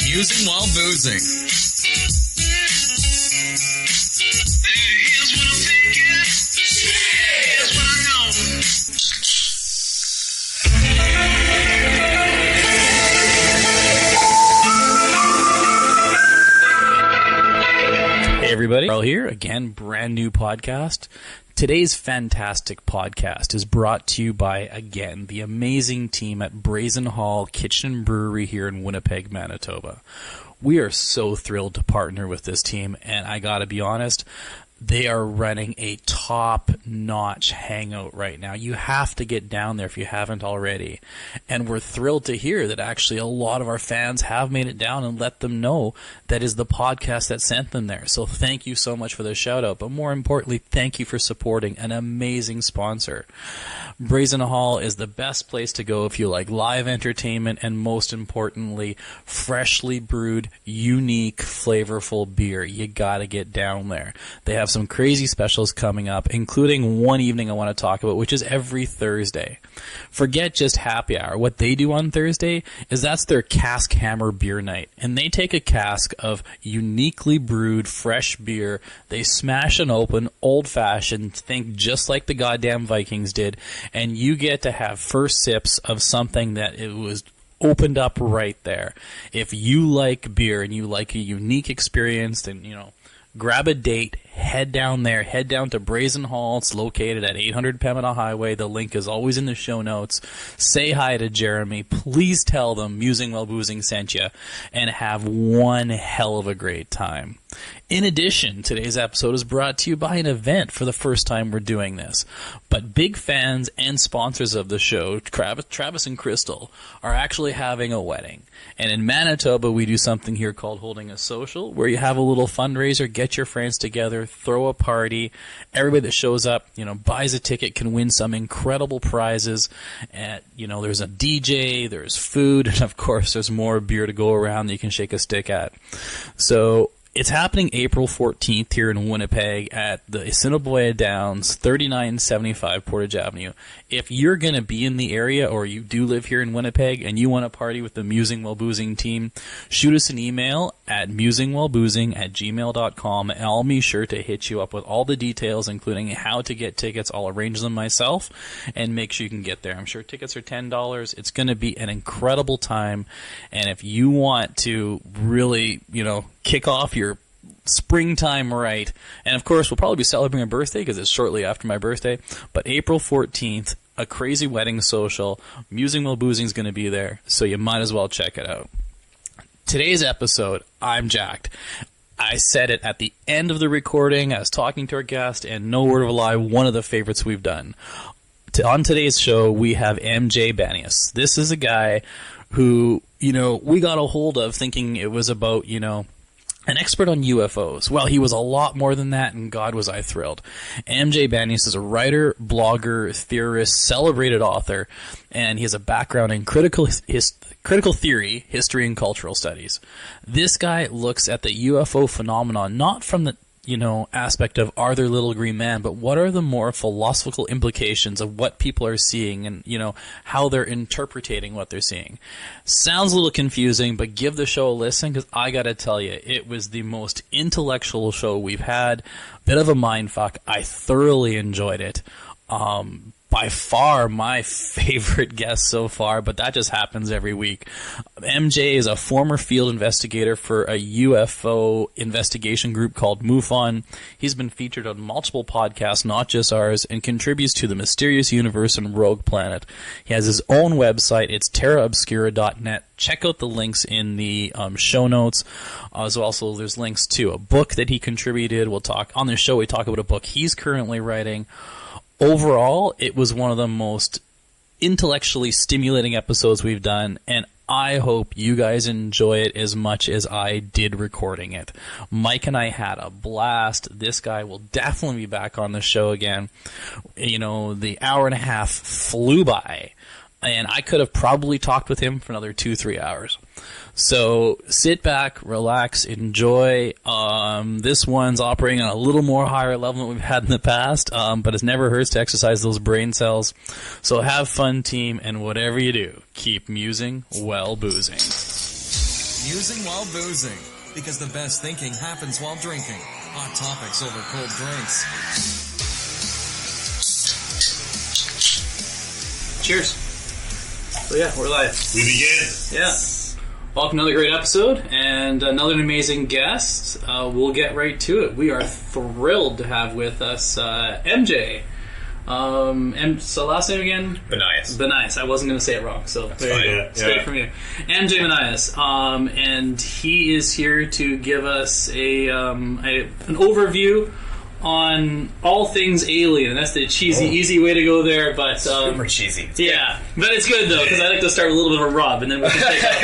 Musing while boozing. Here's what I'm thinking. Here's what I know. Hey everybody, Carl here, again, brand new podcast. Today's fantastic podcast is brought to you by, again, the amazing team at Brazen Hall Kitchen and Brewery here in Winnipeg, Manitoba. We are so thrilled to partner with this team, and I gotta be honest, they are running a top-notch hangout right now. You have to get down there if you haven't already. And we're thrilled to hear that actually a lot of our fans have made it down and let them know that is the podcast that sent them there. So thank you so much for the shout-out. But more importantly, thank you for supporting an amazing sponsor. Brazen Hall is the best place to go if you like live entertainment and, most importantly, freshly brewed, unique, flavorful beer. You gotta get down there. They have some crazy specials coming up, including one evening I want to talk about, which is every Thursday. Forget just happy hour. What they do on Thursday is that's their Cask Hammer beer night. And they take a cask of uniquely brewed fresh beer. They smash it open, old-fashioned, think just like the goddamn Vikings did, and you get to have first sips of something that it was opened up right there. If you like beer and you like a unique experience, then, you know, grab a date, head down there, head down to Brazen Hall. It's located at 800 Pembina Highway. The link is always in the show notes. Say hi to Jeremy. Please tell them Musing While Boozing sent you, and have one hell of a great time. In addition, today's episode is brought to you by an event for the first time we're doing this. But big fans and sponsors of the show, Travis and Crystal, are actually having a wedding. And in Manitoba, we do something here called holding a social, where you have a little fundraiser, get your friends together, throw a party. Everybody that shows up, you know, buys a ticket, can win some incredible prizes. And, you know, there's a DJ, there's food, and of course there's more beer to go around that you can shake a stick at. So it's happening April 14th here in Winnipeg at the Assiniboia Downs, 3975 Portage Avenue. If you're going to be in the area or you do live here in Winnipeg and you want to party with the Musing While Boozing team, shoot us an email at musingwhileboozing@gmail.com, and I'll be sure to hit you up with all the details, including how to get tickets. I'll arrange them myself and make sure you can get there. I'm sure tickets are $10. It's going to be an incredible time, and if you want to really, you know, kick off your springtime right, and of course we'll probably be celebrating a birthday because it's shortly after my birthday, but April 14th, a crazy wedding social, Musing While Boozing is going to be there, so you might as well check it out. Today's episode, I'm jacked. I said it at the end of the recording, I was talking to our guest, and no word of a lie, one of the favorites we've done. On today's show, we have MJ Banias. This is a guy who, you know, we got a hold of thinking it was about, you know, an expert on UFOs. Well, he was a lot more than that, and God was I thrilled. MJ Banias is a writer, blogger, theorist, celebrated author, and he has a background in critical theory, history, and cultural studies. This guy looks at the UFO phenomenon not from the, you know, aspect of are there little green men, but what are the more philosophical implications of what people are seeing and, you know, how they're interpreting what they're seeing. Sounds a little confusing, but give the show a listen, because I gotta tell you, it was the most intellectual show we've had. Bit of a mindfuck. I thoroughly enjoyed it. By far my favorite guest so far, but that just happens every week. MJ is a former field investigator for a UFO investigation group called MUFON. He's been featured on multiple podcasts, not just ours, and contributes to the Mysterious Universe and RoguePlanet. He has his own website. It's terraobscura.net. Check out the links in the show notes. Also, there's links to a book that he contributed. We'll talk on the show. We talk about a book he's currently writing. Overall, it was one of the most intellectually stimulating episodes we've done, and I hope you guys enjoy it as much as I did recording it. Mike and I had a blast. This guy will definitely be back on the show again. You know, the hour and a half flew by, and I could have probably talked with him for another 2-3 hours. So sit back, relax, enjoy. This one's operating on a little more higher level than we've had in the past, but it never hurts to exercise those brain cells. So have fun, team, and whatever you do, keep musing while boozing. Musing while boozing, because the best thinking happens while drinking. Hot topics over cold drinks. Cheers. So yeah, we're live. We begin. Yeah. Welcome to another great episode and another amazing guest. We'll get right to it. We are thrilled to have with us MJ. So last name again? Banias. I wasn't going to say it wrong, so there you go. Straight from you. MJ Banias. And he is here to give us an overview on all things alien. That's the cheesy, easy way to go there, but super cheesy. It's yeah, but it's good though because I like to start with a little bit of a rub, and then we can take it up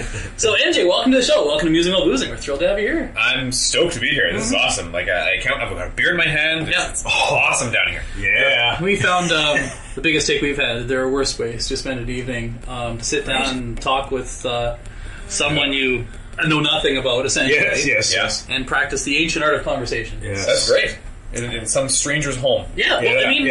from there. So MJ, welcome to the show. Welcome to Musing while boozing. We're thrilled to have you here. I'm stoked to be here. This is awesome. Like I've got a beer in my hand. Yeah. It's awesome down here. Yeah. We found the biggest take we've had. There are worse ways to spend an evening to sit down and talk with someone you know nothing about, essentially. Yes. And practice the ancient art of conversation. Yes. That's great. In some stranger's home. Yeah, well, I mean...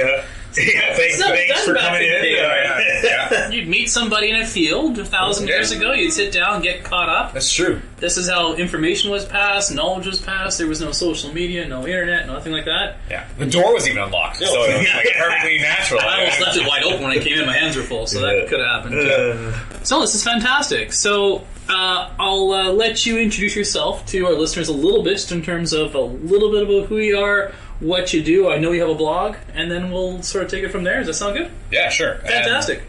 Thanks for coming in. Yeah. You'd meet somebody in a field 1,000 years ago, you'd sit down, get caught up. That's true. This is how information was passed, knowledge was passed, there was no social media, no internet, nothing like that. Yeah. The door was even unlocked, so it was like perfectly natural. I almost left it wide open when I came in, my hands were full, so that could have happened. So this is fantastic. So I'll let you introduce yourself to our listeners a little bit, just in terms of a little bit about who you are, what you do. I know you have a blog, and then we'll sort of take it from there. Does that sound good? Yeah, sure. Fantastic.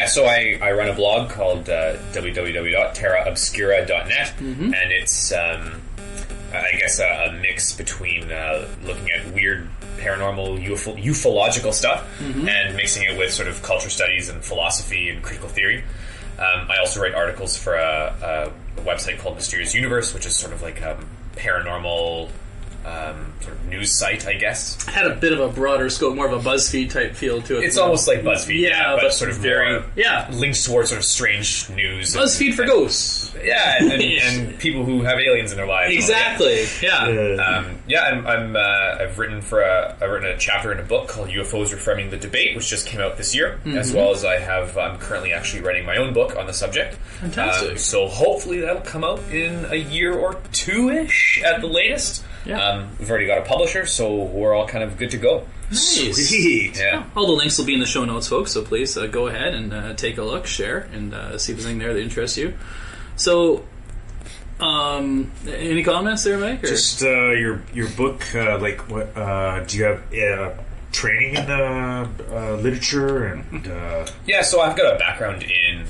So I run a blog called www.terraobscura.net, and it's, I guess, a mix between looking at weird paranormal ufological stuff and mixing it with sort of culture studies and philosophy and critical theory. I also write articles for a website called Mysterious Universe, which is sort of like a paranormal sort of news site, I guess. Had a bit of a broader scope, more of a BuzzFeed type feel to it. It's almost like BuzzFeed, but sort of very links towards sort of strange news. BuzzFeed for ghosts. Yeah, and people who have aliens in their lives. Exactly. I've written a chapter in a book called UFOs Reframing the Debate, which just came out this year, as well as I'm currently actually writing my own book on the subject. Fantastic. So hopefully that'll come out in a year or two-ish at the latest. Yeah. We've already got a publisher, so we're all kind of good to go. Nice. Sweet. Yeah. All the links will be in the show notes, folks, so please go ahead and take a look, share, and see if there's anything there that interests you. So, any comments there, Mike? Or? Just your book, like what do you have training in literature and so I've got a background in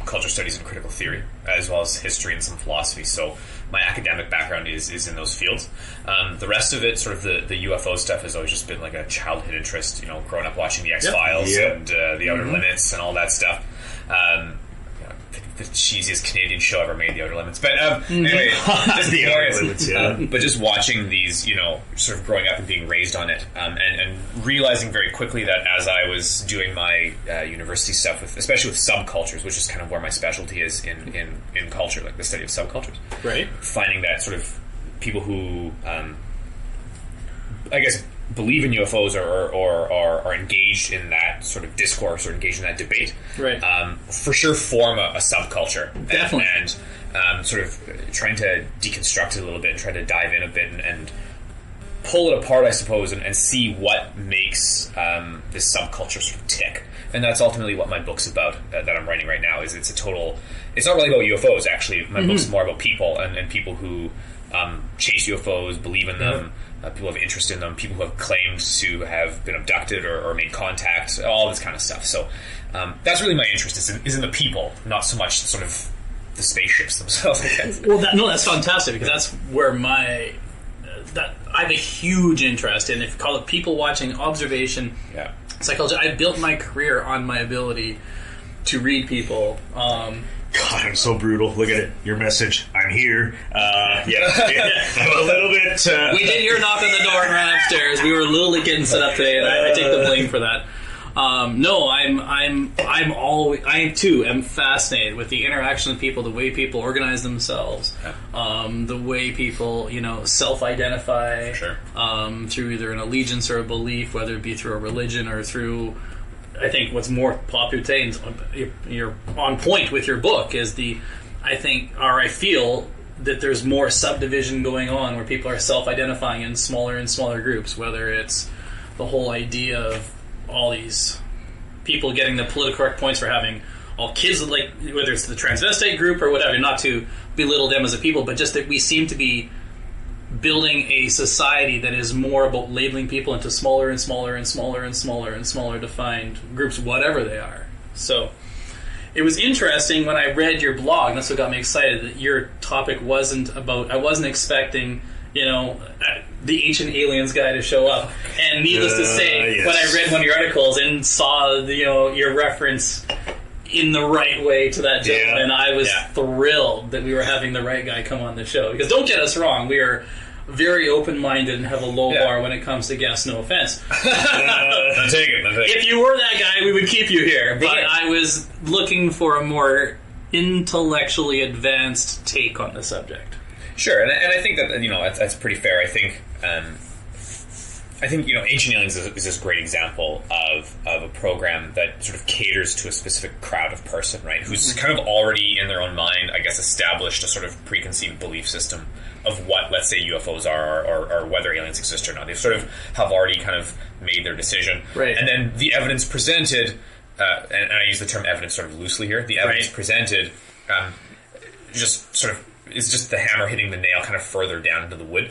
culture studies and critical theory, as well as history and some philosophy, so my academic background is in those fields. The rest of it, sort of the UFO stuff, has always just been like a childhood interest, growing up watching the X-Files and the Outer Limits and all that stuff. The cheesiest Canadian show ever made, The Outer Limits. But anyway, just The Outer Limits, but just watching these, sort of growing up and being raised on it, and realizing very quickly that as I was doing my university stuff, especially with subcultures, which is kind of where my specialty is in culture, like the study of subcultures. Right. Finding that sort of people who, I guess, believe in UFOs or are engaged in that sort of discourse or engaged in that debate, right? For sure form a subculture. Definitely. And sort of trying to deconstruct it a little bit and try to dive in a bit and pull it apart, I suppose, and see what makes this subculture sort of tick. And that's ultimately what my book's about, that I'm writing right now. It's not really about UFOs, actually. My book's more about people and people who chase UFOs, believe in them, people who have interest in them, people who have claimed to have been abducted or made contact, all this kind of stuff. So that's really my interest, is in the people, not so much sort of the spaceships themselves, I guess. Well, that's fantastic, because that's where I have a huge interest in, if you call it people watching, observation, psychology. I built my career on my ability to read people. God, I'm so brutal. Look at it. Your message. I'm here. I'm a little bit. We did hear a knock on the door and ran upstairs. We were literally getting set up today, and I take the blame for that. No, I too am fascinated with the interaction of people, the way people organize themselves, the way people, self-identify through either an allegiance or a belief, whether it be through a religion or through, I think what's more popular today, and you're on point with your book, is the I think, or I feel that there's more subdivision going on where people are self-identifying in smaller and smaller groups, whether it's the whole idea of all these people getting the political correct points for having all kids, like whether it's the transvestite group or whatever, not to belittle them as a people, but just that we seem to be building a society that is more about labeling people into smaller and smaller and smaller and smaller and smaller defined groups, whatever they are. So it was interesting when I read your blog, and that's what got me excited, that your topic wasn't about, I wasn't expecting, the ancient aliens guy to show up. And needless to say, yes. when I read one of your articles and saw your reference in the right way to that gentleman, I was thrilled that we were having the right guy come on the show. Because don't get us wrong, we are very open-minded and have a low bar when it comes to guests, no offense. I'm taking it. If you were that guy, we would keep you here. But I was looking for a more intellectually advanced take on the subject. Sure, and I think that that's pretty fair. I think Ancient Aliens is this great example of a program that sort of caters to a specific crowd of person, right? Who's kind of already in their own mind, I guess, established a sort of preconceived belief system of what, let's say, UFOs are, or whether aliens exist or not. They sort of have already kind of made their decision, right? And then the evidence presented, and I use the term evidence sort of loosely here. The evidence presented, just sort of is just the hammer hitting the nail kind of further down into the wood.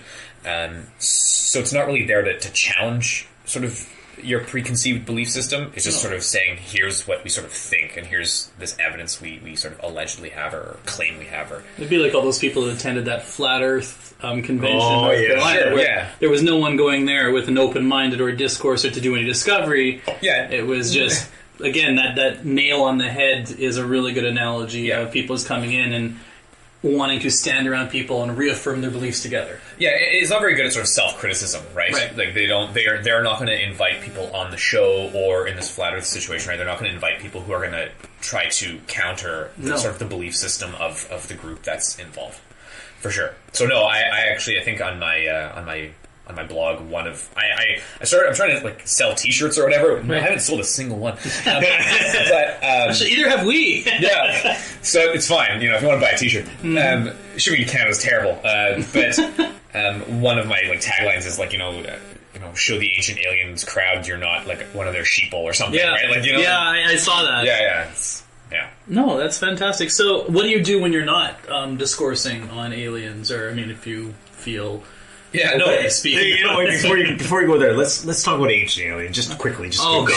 So it's not really there to challenge sort of your preconceived belief system. It's just sort of saying, here's what we sort of think, and here's this evidence we sort of allegedly have or claim we have. Or it'd be like all those people that attended that Flat Earth convention. Oh, in North Carolina, sure, where there was no one going there with an open-minded or discourse or to do any discovery. Yeah. It was just, again, that nail on the head is a really good analogy of people just coming in and wanting to stand around people and reaffirm their beliefs together. Yeah, it's not very good at sort of self-criticism, right? Like they're not going to invite people on the show or in this Flat Earth situation, right? They're not going to invite people who are going to try to counter sort of the belief system of the group that's involved, for sure. So no, I actually think on my blog, I'm trying to like sell T-shirts or whatever. I haven't sold a single one, but so either have we. Yeah, so it's fine. If you want to buy a T-shirt, shipping to Canada is terrible. But one of my like taglines is like show the ancient aliens crowd you're not like one of their sheeple or something, right? Like I saw that. Yeah. No, that's fantastic. So, what do you do when you're not discoursing on aliens, or if you feel? Yeah, no. Speaking, before you go there, let's talk about ancient aliens just quickly. God!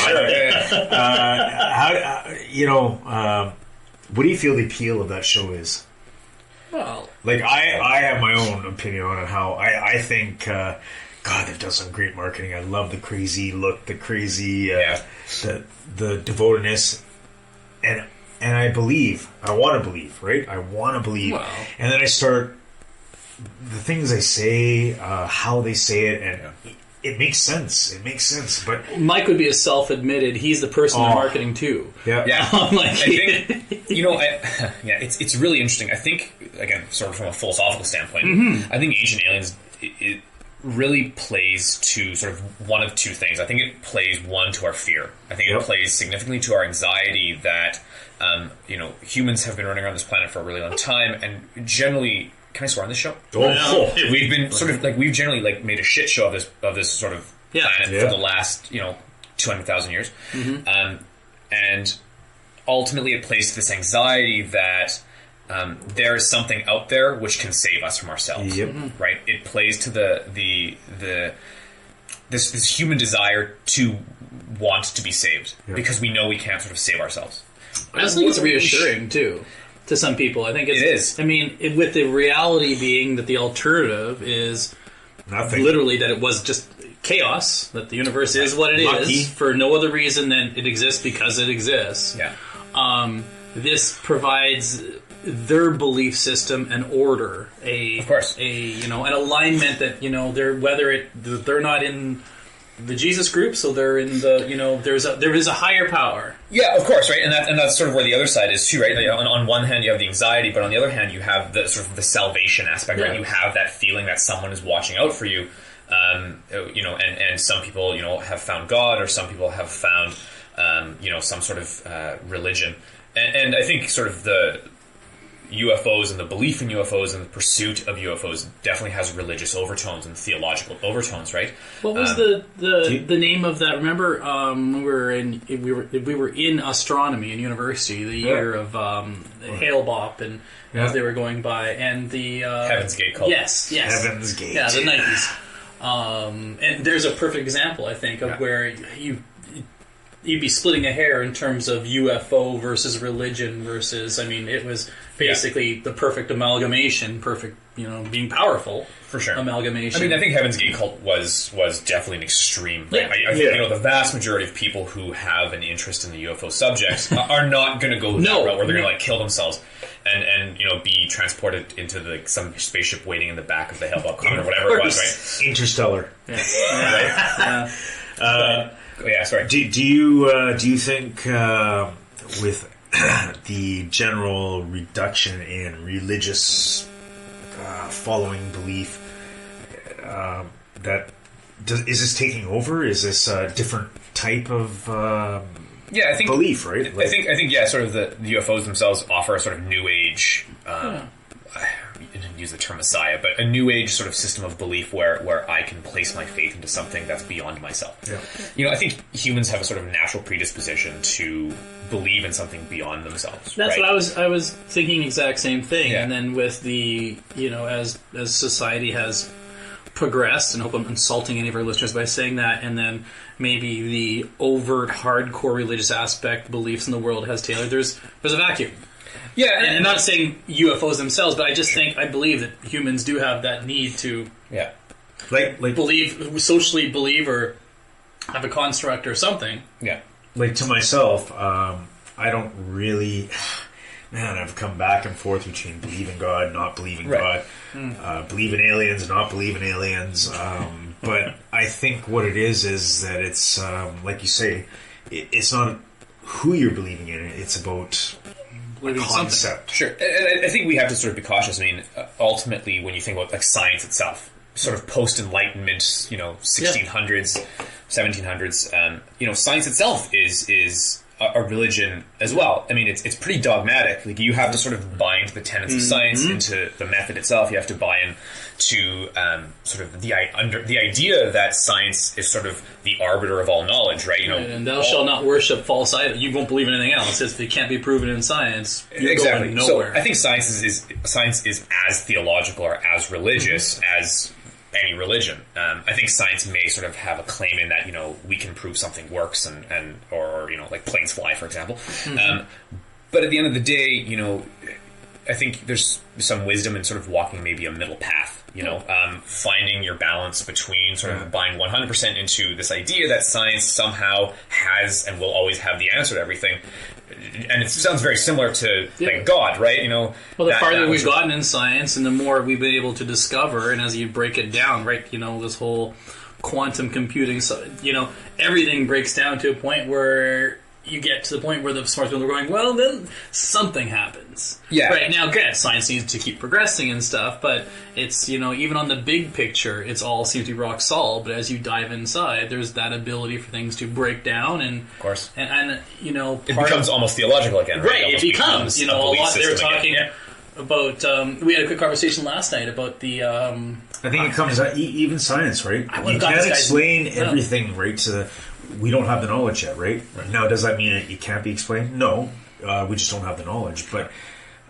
What do you feel the appeal of that show is? Well, like I have my own opinion on it. How I think, God, they've done some great marketing. I love the crazy look, the crazy, the devotedness, and I want to believe, right? I want to believe, and then I start. The things they say, how they say it, and it makes sense. It makes sense. But Mike would be a self-admitted. He's the person they're marketing to. Yeah. I think it's really interesting. I think again, sort of from a philosophical standpoint, I think Ancient Aliens it really plays to sort of one of two things. I think it plays one to our fear. I think it plays significantly to our anxiety that humans have been running around this planet for a really long time, and generally. Can I swear on this show? We've been sort of like we've generally like made a shit show of this sort of planet for the last 200,000 years, and ultimately it plays to this anxiety that there is something out there which can save us from ourselves. Right? It plays to this human desire to want to be saved because we know we can't sort of save ourselves. I just think it's reassuring too. To some people, I think it is. I mean, with the reality being that the alternative is nothing. Literally that it was just chaos, that the universe is what it is for no other reason than it exists because it exists. Yeah. This provides their belief system an order, an alignment that they're not in the Jesus group, so they're in the there is a higher power. Yeah, of course, right, and that's sort of where the other side is too, right? Like on one hand, you have the anxiety, but on the other hand, you have the sort of the salvation aspect, right? You have that feeling that someone is watching out for you, and some people have found God, or some people have found some sort of religion, and I think sort of UFOs and the belief in UFOs and the pursuit of UFOs definitely has religious overtones and theological overtones, right? What was the name of that? Remember, we were in astronomy in university the year of Hale-Bopp and as they were going by, and the Heaven's Gate cult. Yes, Heaven's Gate. Yeah, the 90s. And there's a perfect example, I think, of where you'd be splitting a hair in terms of UFO versus religion versus, I mean, it was basically the perfect amalgamation, being powerful. For sure. Amalgamation. I mean, I think Heaven's Gate cult was definitely an extreme. Right? Yeah. I think the vast majority of people who have an interest in the UFO subjects are not going to go that route where they're going to kill themselves and be transported into some spaceship waiting in the back of the Hale-Bopp comet or whatever it was, right? Interstellar. Yeah. Sorry. Do you think with the general reduction in religious following belief is this taking over? Is this a different type of I think belief? Right. I think sort of the UFOs themselves offer a sort of new age. I didn't use the term Messiah, but a new age sort of system of belief where I can place my faith into something that's beyond myself. Yeah. I think humans have a sort of natural predisposition to believe in something beyond themselves. That's right? what I was thinking. Exact same thing. Yeah. And then with the as society has progressed, and I hope I'm insulting any of our listeners by saying that, and then maybe the overt hardcore religious aspect beliefs in the world has tailored. There's a vacuum. Yeah, and I'm not saying UFOs themselves, but I believe that humans do have that need to like socially believe or have a construct or something. Yeah. Like to myself, I don't really... Man, I've come back and forth between believe in God, not believe in God, believe in aliens, not believe in aliens. But I think what it is that it's, like you say, it's not who you're believing in, it's about... concept. Sure. And I think we have to sort of be cautious. I mean, ultimately, when you think about like science itself, sort of post-Enlightenment, 1600s, 1700s, science itself is a religion as well. I mean, it's pretty dogmatic. Like, you have to sort of buy into the tenets of science, into the method itself. You have to buy in to sort of the idea that science is sort of the arbiter of all knowledge, right? And thou shalt not worship false idols. You won't believe in anything else. If it can't be proven in science, you're going nowhere. So I think science is as theological or as religious as any religion. I think science may sort of have a claim in that we can prove something works and or like planes fly, for example. But at the end of the day, I think there's some wisdom in sort of walking maybe a middle path. Finding your balance between sort of buying 100% into this idea that science somehow has and will always have the answer to everything. And it sounds very similar to like God, right? Well, the farther we've gotten in science, and the more we've been able to discover, and as you break it down, right? This whole quantum computing, everything breaks down to a point where you get to the point where the smart people are going, well, then something happens. Yeah. Right now, good. Science needs to keep progressing and stuff, but it's, even on the big picture, it's all seems to be rock solid. But as you dive inside, there's that ability for things to break down, and of course, and it becomes almost theological again, right? It becomes a lot. They were talking about. We had a quick conversation last night about the. I think it comes even science, right? You can't explain everything, right? We don't have the knowledge yet, right? Now, does that mean it can't be explained? No, we just don't have the knowledge. But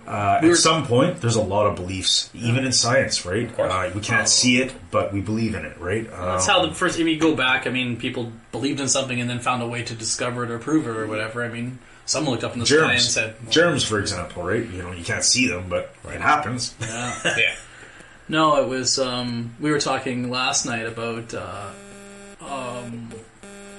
at some point, there's a lot of beliefs, even in science, right? We can't see it, but we believe in it, right? That's how the first. If you go back, people believed in something and then found a way to discover it or prove it or whatever. Someone looked up in the sky and said, germs, for example, right? You can't see them, but it happens. Yeah. No, it was. We were talking last night about.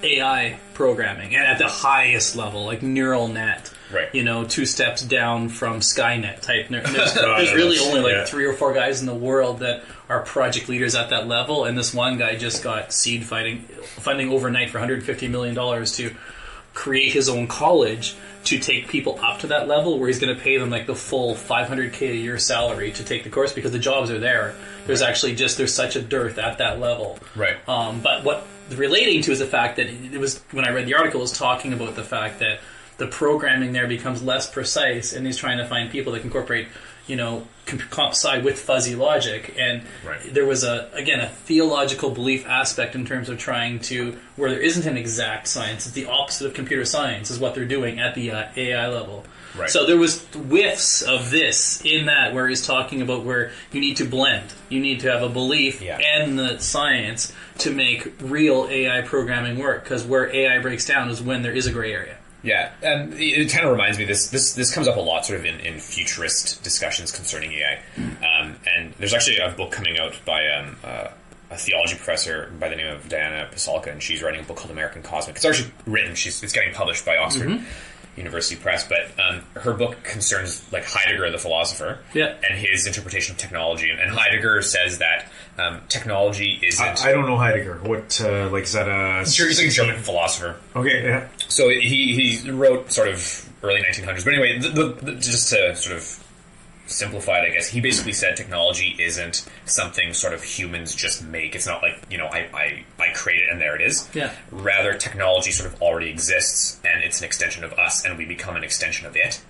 AI programming at the highest level, like neural net, right? 2 steps down from Skynet type. There's really only 3 or 4 guys in the world that are project leaders at that level, and this one guy just got seed funding overnight for $150 million to create his own college to take people up to that level, where he's going to pay them like the full $500K a year salary to take the course because the jobs are there. There's actually there's such a dearth at that level, right? But what relating to is the fact that it was when I read the article, it was talking about the fact that the programming there becomes less precise, and he's trying to find people that can incorporate, comp sci with fuzzy logic. And there was a theological belief aspect in terms of trying to, where there isn't an exact science, it's the opposite of computer science is what they're doing at the AI level. Right. So there was whiffs of this in that, where he's talking about where you need to blend. You need to have a belief and the science to make real AI programming work, because where AI breaks down is when there is a gray area. Yeah, and it kind of reminds me, this comes up a lot sort of in futurist discussions concerning AI. And there's actually a book coming out by a theology professor by the name of Diana Pasolka, and she's writing a book called American Cosmic. It's actually written, it's getting published by Oxford University Press, but her book concerns like Heidegger, the philosopher, and his interpretation of technology. And Heidegger says that technology isn't... I don't know Heidegger. What, is that a... He's like a German philosopher. Okay, yeah. So he wrote sort of early 1900s. But anyway, just to sort of simplify it, I guess, he basically said technology isn't something sort of humans just make. It's not like, I create it and there it is. Yeah. Rather, technology sort of already exists, and it's an extension of us, and we become an extension of it.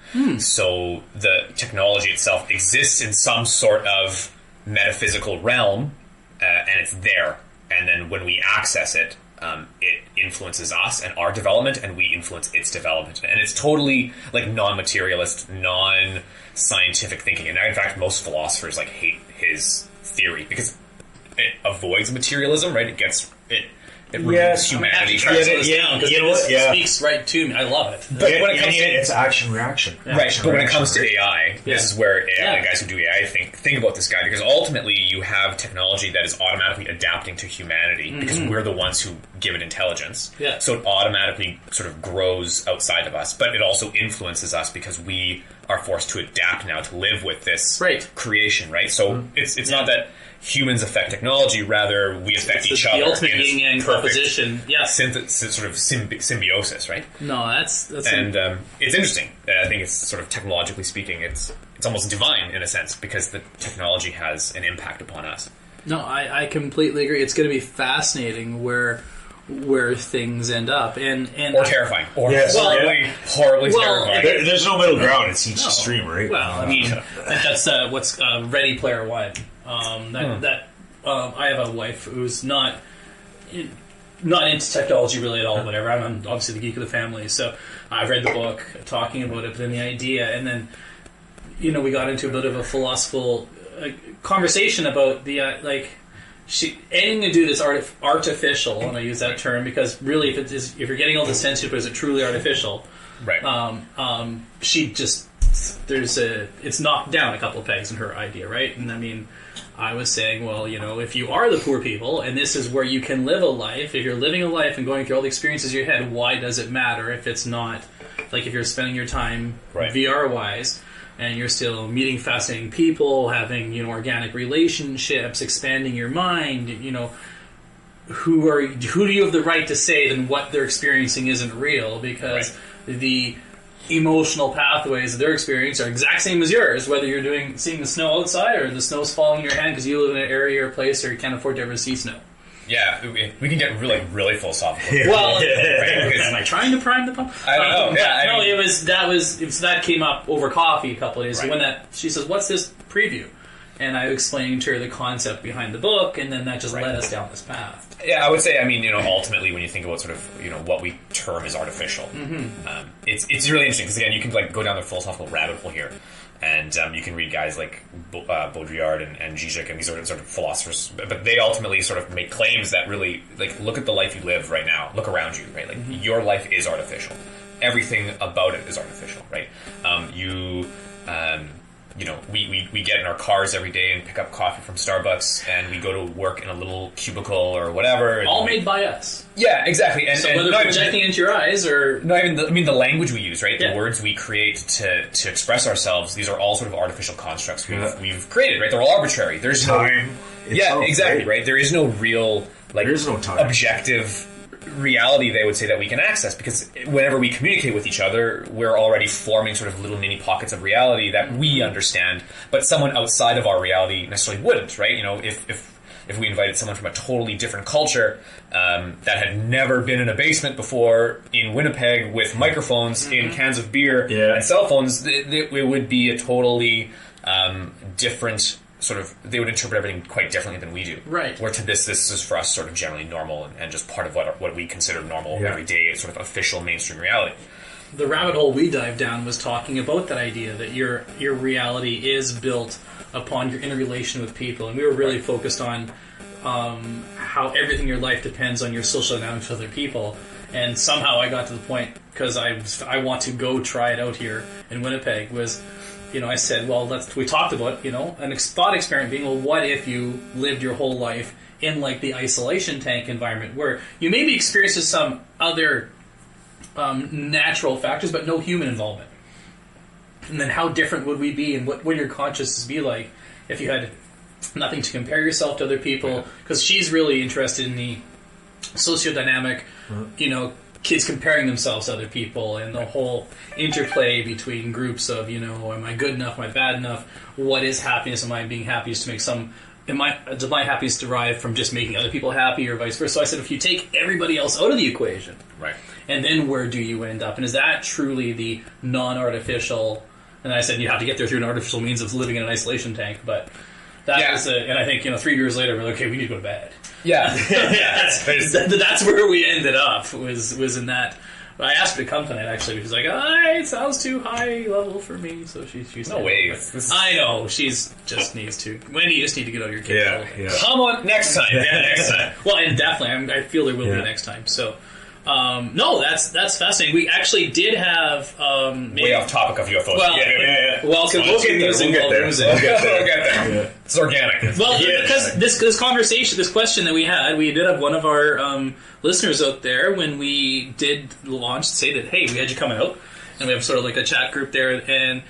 So the technology itself exists in some sort of metaphysical realm, and it's there. And then when we access it, it influences us and our development, and we influence its development. And it's totally like non-materialist, non-scientific thinking. And in fact, most philosophers hate his theory because it avoids materialism, right? It removes humanity. It speaks right to me. I love it. But when it comes to it's action reaction, right? But when it comes to AI, this is where AI, the guys who do AI think about this guy, because ultimately you have technology that is automatically adapting to humanity because we're the ones who give it intelligence. Yeah. So it automatically sort of grows outside of us, but it also influences us because we are forced to adapt now to live with this creation, right? So it's not that humans affect technology, rather we affect each other. The ultimate yin yang proposition, sort of symbiosis, right? No, that's it's interesting. I think it's sort of technologically speaking, it's almost divine in a sense because the technology has an impact upon us. No, I completely agree. It's going to be fascinating where things end up, and or terrifying, or horribly terrifying. There's no middle ground. It's each extreme, right? Well, I mean, that's what's Ready Player One. I have a wife who's not into technology really at all. Whatever. I'm obviously the geek of the family, so I've read the book talking about it, but then the idea, and then we got into a bit of a philosophical conversation about the anything to do that's artificial, and I use that term because really, if you're getting all the sense to it, is it truly artificial? Right. It's knocked down a couple of pegs in her idea, right? And I mean, I was saying, well, if you are the poor people, and this is where you can live a life, if you're living a life and going through all the experiences in your head, why does it matter if it's not, if you're spending your time VR-wise, and you're still meeting fascinating people, having, organic relationships, expanding your mind, who do you have the right to say then what they're experiencing isn't real? Because the emotional pathways that they're experiencing are exact same as yours, whether you're seeing the snow outside or the snow's falling in your hand because you live in an area or place or you can't afford to ever see snow. Yeah, we can get really philosophical. Well, am I trying to prime the pump? I don't know. That came up over coffee a couple of days. When she says, "What's this preview?" And I explained to her the concept behind the book, and then that just led us down this path. Yeah, I would say, ultimately, when you think about sort of, what we term as artificial, it's really interesting because again, you can go down the philosophical rabbit hole here. And you can read guys like Baudrillard and Zizek and these sort of philosophers, but they ultimately sort of make claims that really, look at the life you live right now. Look around you, right? Your life is artificial. Everything about it is artificial, right? We get in our cars every day and pick up coffee from Starbucks, and we go to work in a little cubicle or whatever. All made by us. Yeah, exactly. And, so whether projecting into your eyes or... Not even the language we use, right? Yeah. The words we create to express ourselves, these are all sort of artificial constructs we've created, right? They're all arbitrary. There's time. Yeah, exactly, right? There is no real, there's no time. Objective reality, they would say, that we can access, because whenever we communicate with each other, we're already forming sort of little mini pockets of reality that we understand, but someone outside of our reality necessarily wouldn't, right? If if we invited someone from a totally different culture that had never been in a basement before in Winnipeg with microphones in cans of beer and cell phones, it would be a totally different sort of, they would interpret everything quite differently than we do. Right. Where to this is for us sort of generally normal and just part of what we consider normal everyday sort of official mainstream reality. The rabbit hole we dived down was talking about that idea that your reality is built upon your interrelation with people, and we were really focused on how everything in your life depends on your social dynamics with other people. And somehow I got to the point, because I want to go try it out here in Winnipeg, was, I said, well, we talked about, an thought experiment being, well, what if you lived your whole life in like the isolation tank environment where you maybe experiences some other natural factors but no human involvement? And then how different would we be, and what would your consciousness be like if you had nothing to compare yourself to other people? Because she's really interested in the sociodynamic, kids comparing themselves to other people and the whole interplay between groups of, am I good enough, am I bad enough, what is happiness, am I being happiest to make does my happiness derive from just making other people happy or vice versa? So I said, if you take everybody else out of the equation, and then where do you end up? And is that truly the non-artificial? And I said, you have to get there through an artificial means of living in an isolation tank, but that was and I think, 3 years later, we're like, okay, we need to go to bed. Yeah. That's where we ended up, was in that. I asked her to come tonight, actually, because she's like, it sounds too high level for me, so she's no way. I know, she's just needs to. Wendy, you just need to get out of your kids. Yeah. Come on, next time. Next time. Well, and definitely, I feel there will be next time, so... no, that's fascinating. We actually did have... way off topic of UFOs. Well, we'll get there. Yeah. It's organic. Well, because this conversation, this question that we did have one of our listeners out there when we did launch say that, hey, we had you coming out, and we have sort of like a chat group there, and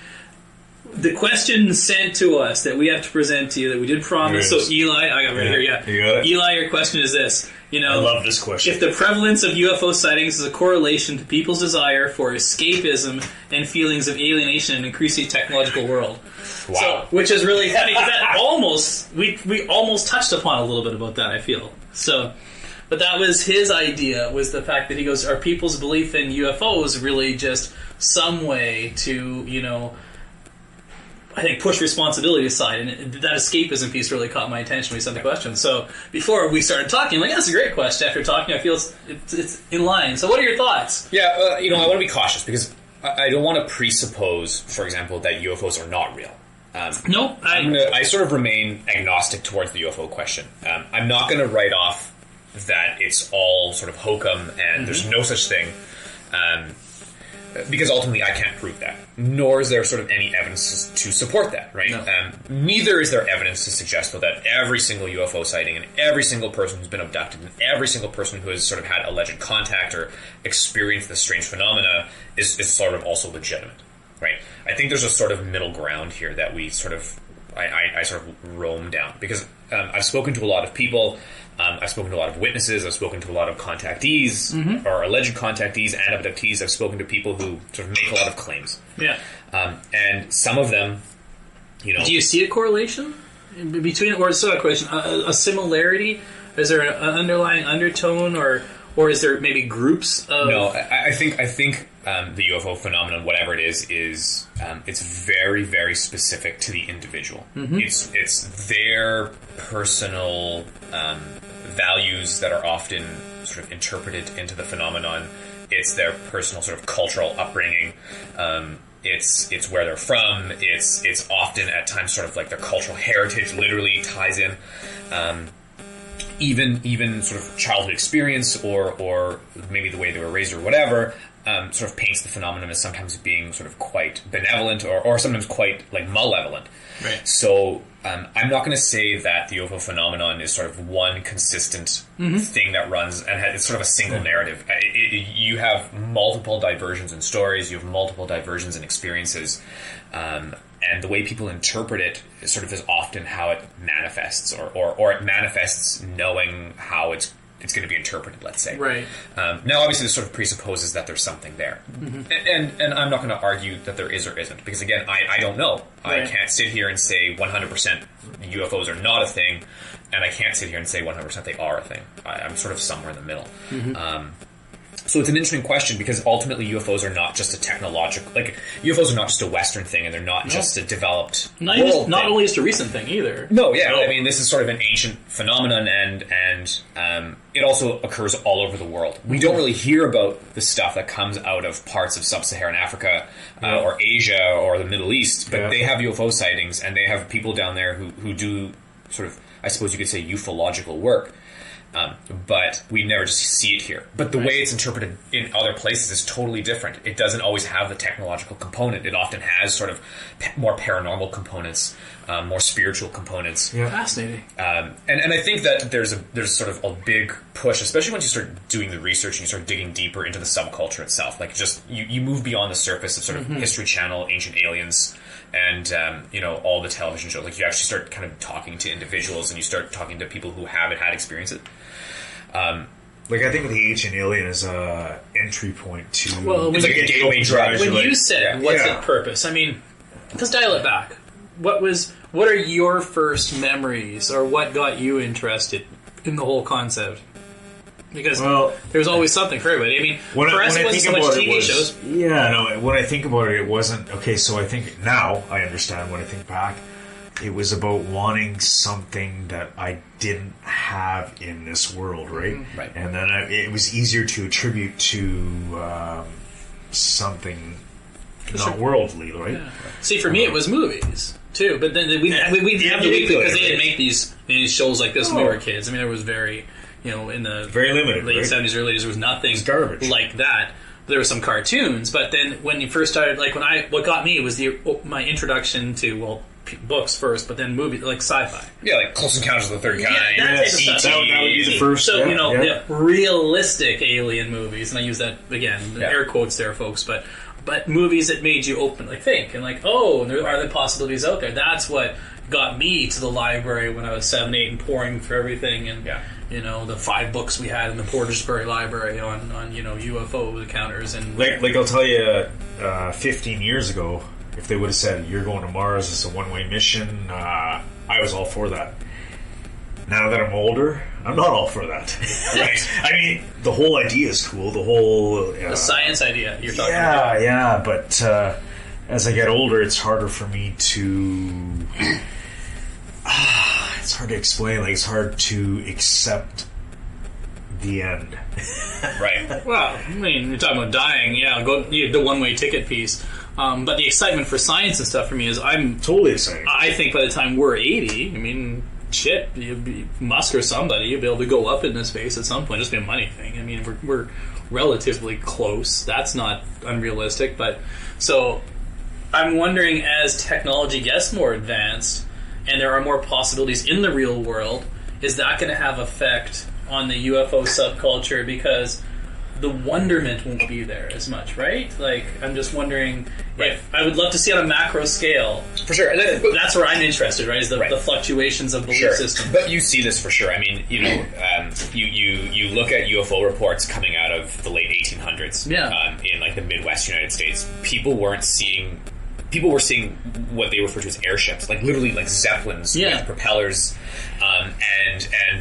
the question sent to us that we have to present to you that we did promise. So Eli, I got right here. Yeah, you got it? Eli, your question is this. I love this question. If the prevalence of UFO sightings is a correlation to people's desire for escapism and feelings of alienation in an increasingly technological world. Wow. So, which is really funny, because that we almost touched upon a little bit about that, I feel. So, but that was his idea, was the fact that he goes, are people's belief in UFOs really just some way to, I think, push responsibility aside, and that escapism piece really caught my attention when we sent the question. So before we started talking, I'm like, that's a great question. After talking, I feel it's in line. So what are your thoughts? Yeah, I want to be cautious, because I don't want to presuppose, for example, that UFOs are not real. No, I sort of remain agnostic towards the UFO question. I'm not going to write off that it's all sort of hokum and there's no such thing. Because ultimately I can't prove that, nor is there sort of any evidence to support that, right? No. Neither is there evidence to suggest, though, that every single UFO sighting and every single person who's been abducted and every single person who has sort of had alleged contact or experienced this strange phenomena is sort of also legitimate, right? I think there's a sort of middle ground here that we sort of, I sort of roam down, because I've spoken to a lot of people. I've spoken to a lot of witnesses. I've spoken to a lot of contactees or alleged contactees and abductees. I've spoken to people who sort of make a lot of claims. Yeah. And some of them, Do you see a correlation between, or it's not a correlation, a similarity? Is there an underlying undertone, or is there maybe groups of... No, I think the UFO phenomenon, whatever it is it's very, very specific to the individual. It's their personal values that are often sort of interpreted into the phenomenon. It's their personal sort of cultural upbringing. It's where they're from. It's often at times sort of like their cultural heritage literally ties in. Even sort of childhood experience or maybe the way they were raised or whatever sort of paints the phenomenon as sometimes being sort of quite benevolent or sometimes quite like malevolent. Right. So I'm not going to say that the UFO phenomenon is sort of one consistent thing that runs and it's sort of a single narrative. You have multiple diversions in stories. You have multiple diversions in experiences. And the way people interpret it is sort of is often how it manifests, or it manifests knowing how it's it's going to be interpreted, let's say. Right. Now, obviously, this sort of presupposes that there's something there. And I'm not going to argue that there is or isn't, because, again, I don't know. Right. I can't sit here and say 100% UFOs are not a thing, and I can't sit here and say 100% they are a thing. I'm sort of somewhere in the middle. So it's an interesting question, because ultimately UFOs are not just a technological... Like, UFOs are not just a Western thing, and they're not just a developed Not world thing. only just a recent thing, either. No, yeah. I mean, this is sort of an ancient phenomenon, and it also occurs all over the world. We don't really hear about the stuff that comes out of parts of sub-Saharan Africa or Asia or the Middle East, but they have UFO sightings, and they have people down there who do sort of, I suppose you could say, ufological work. But we never just see it here. But the way it's interpreted in other places is totally different. It doesn't always have the technological component. It often has sort of more paranormal components, more spiritual components. Yeah. Fascinating. And I think that there's sort of a big push, especially once you start doing the research and you start digging deeper into the subculture itself. Like, just you move beyond the surface of sort of History Channel, Ancient Aliens, and all the television shows. Like, you actually start kind of talking to individuals, and you start talking to people who haven't had experiences. Like, I think the Ancient Alien is a entry point to... Well, it's like a gateway drug. When you said, what's its purpose? I mean, let's dial it back. What are your first memories, or what got you interested in the whole concept? Because there's always something for everybody. I mean, for us, it wasn't so much TV shows. Yeah, no, when I think about it, it wasn't... Okay, so I think now I understand. When I think back, it was about wanting something that I didn't have in this world, right? Right. And then it was easier to attribute to something not worldly, right? Yeah. See, for me, it was movies too. But then we didn't have the weekly, because they didn't make these shows like this when we were kids. I mean, there was very in the very limited late 70s, early 80s, there was nothing like that. There were some cartoons, but then when you first started, like what got me was my introduction to books first, but then movies like sci-fi. Yeah, like Close Encounters of the Third Kind. That would be the first. So the realistic alien movies, and I use that again, air quotes there, folks. But movies that made you think, and like, there are the possibilities out there. That's what got me to the library when I was 7, 8, and pouring for everything, and the 5 books we had in the Portersbury Library on UFO encounters, and like I'll tell you, 15 years ago, if they would have said, you're going to Mars, it's a one-way mission, I was all for that. Now that I'm older, I'm not all for that. Right. I mean, the whole idea is cool, the whole... the science idea you're talking about. Yeah, but as I get older, it's harder for me to... it's hard to explain, it's hard to accept the end. Right. Well, I mean, you're talking about dying, the one-way ticket piece. But the excitement for science and stuff for me is I'm totally excited. I think by the time we're 80, I mean, shit, Musk or somebody, you'll be able to go up into space at some point. Just be a money thing. I mean, we're relatively close. That's not unrealistic. But so I'm wondering, as technology gets more advanced and there are more possibilities in the real world, is that going to have effect on the UFO subculture? Because the wonderment won't be there as much, right? Like, I'm just wondering if I would love to see on a macro scale. For sure. And that's where I'm interested, right? Is the fluctuations of belief systems. But you see this for sure. I mean, you look at UFO reports coming out of the late 1800s in like the Midwest United States. People were seeing what they refer to as airships, like literally like zeppelins with propellers, and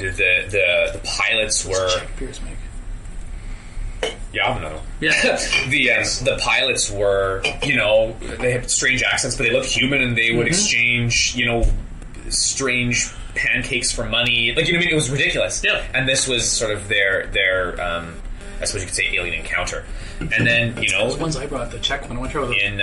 the pilots were. Yeah, I don't know. Yeah. The pilots were, they had strange accents, but they looked human, and they would exchange, strange pancakes for money. Like, it was ridiculous. Yeah. And this was sort of their I suppose you could say, alien encounter. And then, those ones I brought, the Czech one. I went through in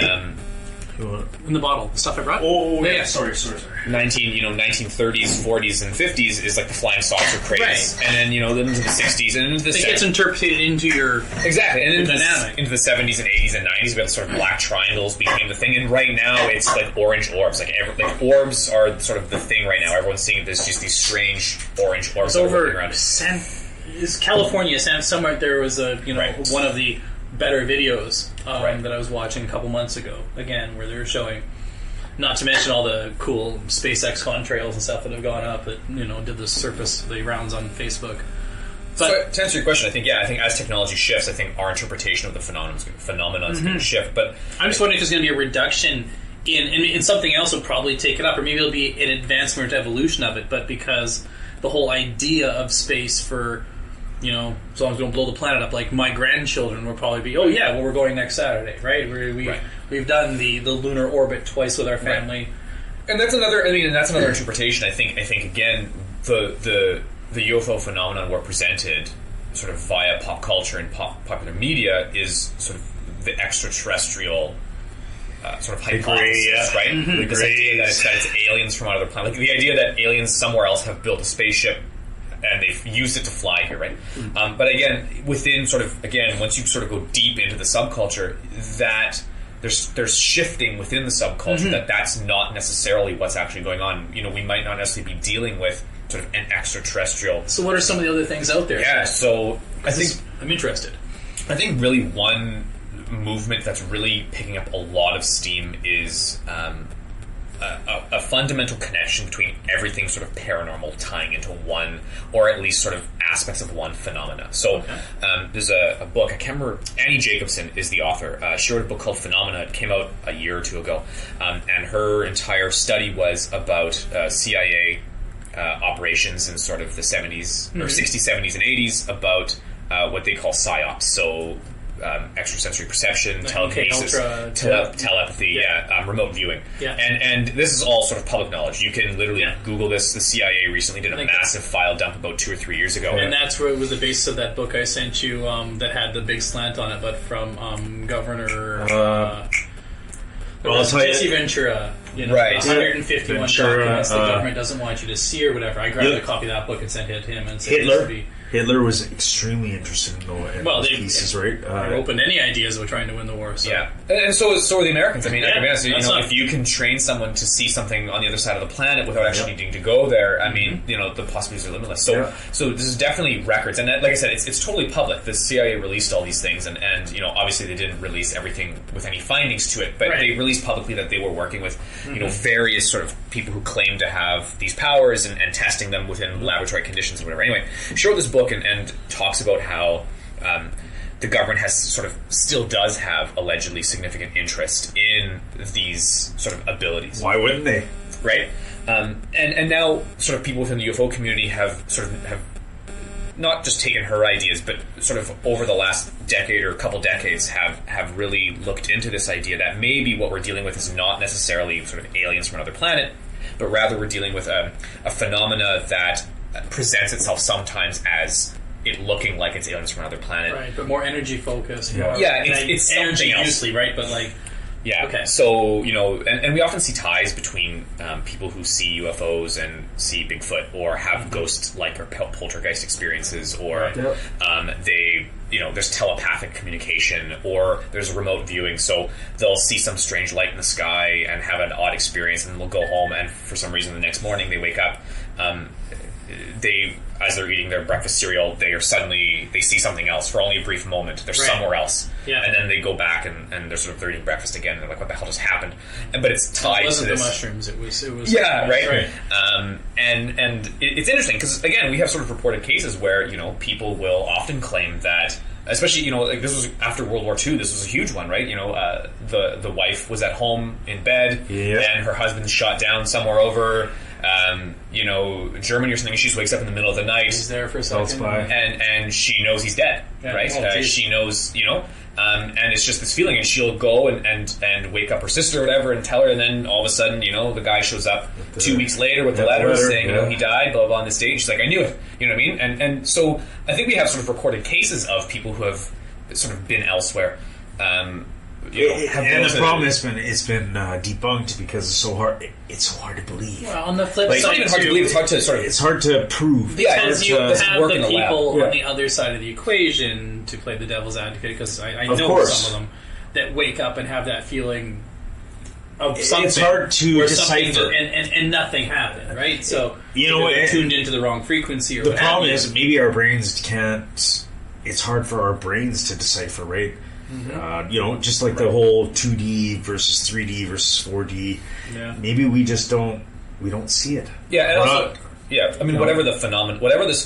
the bottle, the stuff I brought. Oh, yeah. Sorry. 1930s, 40s, and 50s is like the flying saucer craze, right. And then then into the 60s and into the 70s. It gets interpreted into your exactly, and into dynamic. Into the 70s and 80s and 90s, we got sort of black triangles became the thing, and right now it's like orange orbs. Like orbs are sort of the thing right now. Everyone's seeing there's just these strange orange orbs over around. California, somewhere there was right. one of the better videos that I was watching a couple months ago, again, where they were showing, not to mention all the cool SpaceX contrails and stuff that have gone up that did the rounds on Facebook. So to answer your question, I think as technology shifts, I think our interpretation of the phenomenon is going to shift. But I'm just wondering if there's going to be a reduction in something else will probably take it up, or maybe it'll be an advancement or evolution of it. But because the whole idea of space for, as long as we don't blow the planet up, like my grandchildren will probably be, we're going next Saturday, right? We've done the lunar orbit twice with our family, and that's another. That's another interpretation. I think again the UFO phenomenon we're presented sort of via pop culture and popular media is sort of the extraterrestrial sort of hypothesis, right? This idea that it's aliens from another planet, like the idea that aliens somewhere else have built a spaceship and they've used it to fly here, right? But again, within once you sort of go deep into the subculture, that there's shifting within the subculture that's not necessarily what's actually going on. We might not necessarily be dealing with sort of an extraterrestrial. So what are some of the other things out there? Yeah, so I think I'm interested. I think really one movement that's really picking up a lot of steam is a fundamental connection between everything sort of paranormal tying into one, or at least sort of aspects of one phenomena. So there's a book, I can't remember, Annie Jacobson is the author. She wrote a book called Phenomena. It came out a year or two ago. And her entire study was about CIA operations in sort of the 70s, or 60s, 70s, and 80s about what they call PSYOPs. So extrasensory perception, telekinesis, telepathy, remote viewing. Yeah. And this is all sort of public knowledge. You can literally Google this. The CIA recently did a massive file dump about 2 or 3 years ago. And that's where it was the basis of that book I sent you that had the big slant on it, but from Governor... Jesse Ventura, right. 151 documents the government doesn't want you to see or whatever. I grabbed a copy of that book and sent it to him and said Hitler was extremely interested in those pieces, right? They're open to any ideas of trying to win the war. So. Yeah, and so are the Americans. I mean, I can be honest, if you can train someone to see something on the other side of the planet without actually needing to go there, I mean, the possibilities are limitless. So this is definitely records, and like I said, it's totally public. The CIA released all these things, and obviously they didn't release everything with any findings to it, but they released publicly that they were working with various sort of people who claim to have these powers and testing them within laboratory conditions or whatever. Anyway, she wrote this book and talks about how the government still does have allegedly significant interest in these sort of abilities. Why wouldn't they? Right? And now sort of people within the UFO community have not just taken her ideas, but sort of over the last decade or couple decades have really looked into this idea that maybe what we're dealing with is not necessarily sort of aliens from another planet, but rather we're dealing with a phenomena that presents itself sometimes as it looking like it's aliens from another planet. Right, but more energy focused. It's energy something else. Usually, right? But like... Yeah. Okay. So, and we often see ties between people who see UFOs and see Bigfoot, or have ghost-like or poltergeist experiences, or there's telepathic communication, or there's remote viewing. So they'll see some strange light in the sky and have an odd experience, and they'll go home, and for some reason the next morning they wake up. As they're eating their breakfast cereal, they see something else for only a brief moment. They're somewhere else, and then they go back and they're eating breakfast again. And they're like, "What the hell just happened?" But it's tied to this. The mushrooms. It was. Right. And it's interesting because again, we have sort of reported cases where people will often claim that. Especially, like this was after World War II. This was a huge one, right? The wife was at home in bed, and her husband shot down somewhere over, Germany or something. She just wakes up in the middle of the night. He's there for a second, and she knows he's dead, right? She knows, and it's just this feeling, and she'll go and wake up her sister or whatever and tell her, and then all of a sudden, the guy shows up 2 weeks later with the letter saying, he died, blah, blah, on this date. She's like, I knew it. You know what I mean? And so I think we have sort of recorded cases of people who have sort of been elsewhere. And the problem has been debunked because it's so hard. It's so hard to believe. Well, on the flip side, it's not even hard to believe. It's hard to It's hard to prove. Yeah, because you have the people on the other side of the equation to play the devil's advocate. Because I know some of them that wake up and have that feeling of something. It's hard to decipher, and nothing happened, right? So they're tuned into the wrong frequency. Or the problem is maybe our brains can't. It's hard for our brains to decipher, right? Mm-hmm. Just like the whole 2D versus 3D versus 4D. Yeah. Maybe we just don't see it. Yeah, and Yeah, I mean, whatever this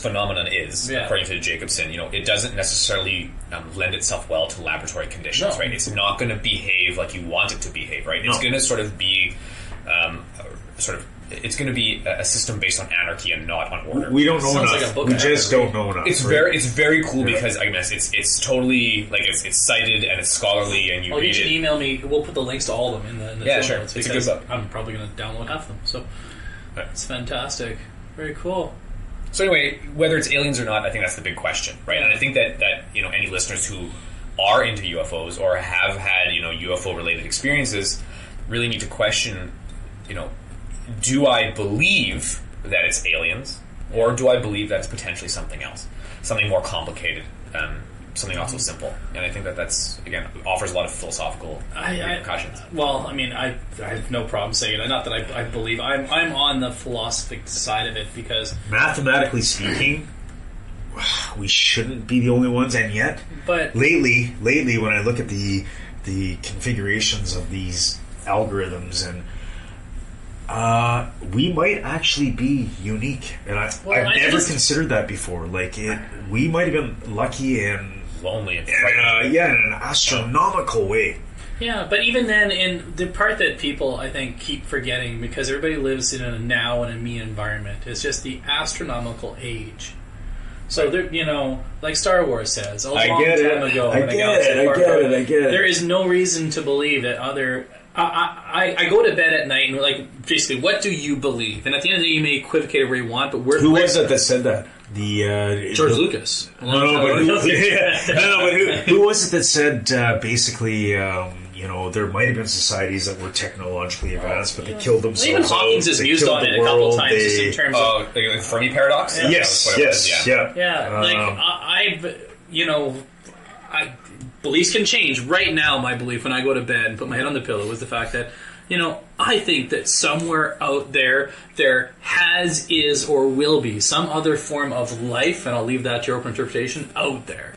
phenomenon is, Yeah. according to Jacobson, it doesn't necessarily lend itself well to laboratory conditions, No. right? It's not going to behave like you want it to behave, right? It's going to sort of be, it's going to be a system based on anarchy and not on order. We don't know Sounds enough. like a book We I just have to don't know enough. It's very cool because I guess it's totally like it's cited and it's scholarly and you Oh, you read should it. email me. We'll put the links to all of them in the Yeah, show sure. notes It's a because good book. I'm probably going to download half of them. So Right. it's fantastic. Very cool. So anyway, whether it's aliens or not, I think that's the big question, right? And I think that any listeners who are into UFOs or have had UFO related experiences really need to question, do I believe that it's aliens, or do I believe that it's potentially something else, something more complicated, something not so simple? And I think that's again offers a lot of philosophical repercussions. Well, I mean, I have no problem saying it. Not that I believe. I'm on the philosophic side of it because Mathematically speaking, we shouldn't be the only ones, and yet, But lately, when I look at the configurations of these algorithms, and we might actually be unique, and I've never considered that before. Like we might have been lucky and Lonely and in frightening. an astronomical way. yeah, but even then, in the part that people I think keep forgetting because everybody lives in a now and a me environment is just the astronomical age. So there, like Star Wars says, a long time ago, I in a get galaxy it. far, far away, I get it. there is no reason to believe that other. I go to bed at night and basically, what do you believe? And at the end of the day, you may equivocate wherever you want, but Who was it that said that? George Lucas. No, but who was it that said basically? There might have been societies that were technologically advanced, but they killed themselves. Even Hawkins has They mused killed on the it a couple world, times just in terms of. Oh, the Fermi paradox. Yeah. Yes, That's what it was, Yeah, beliefs can change. Right now, my belief when I go to bed and put my head on the pillow is the fact that, I think that somewhere out there is, or will be some other form of life, and I'll leave that to your open interpretation, out there.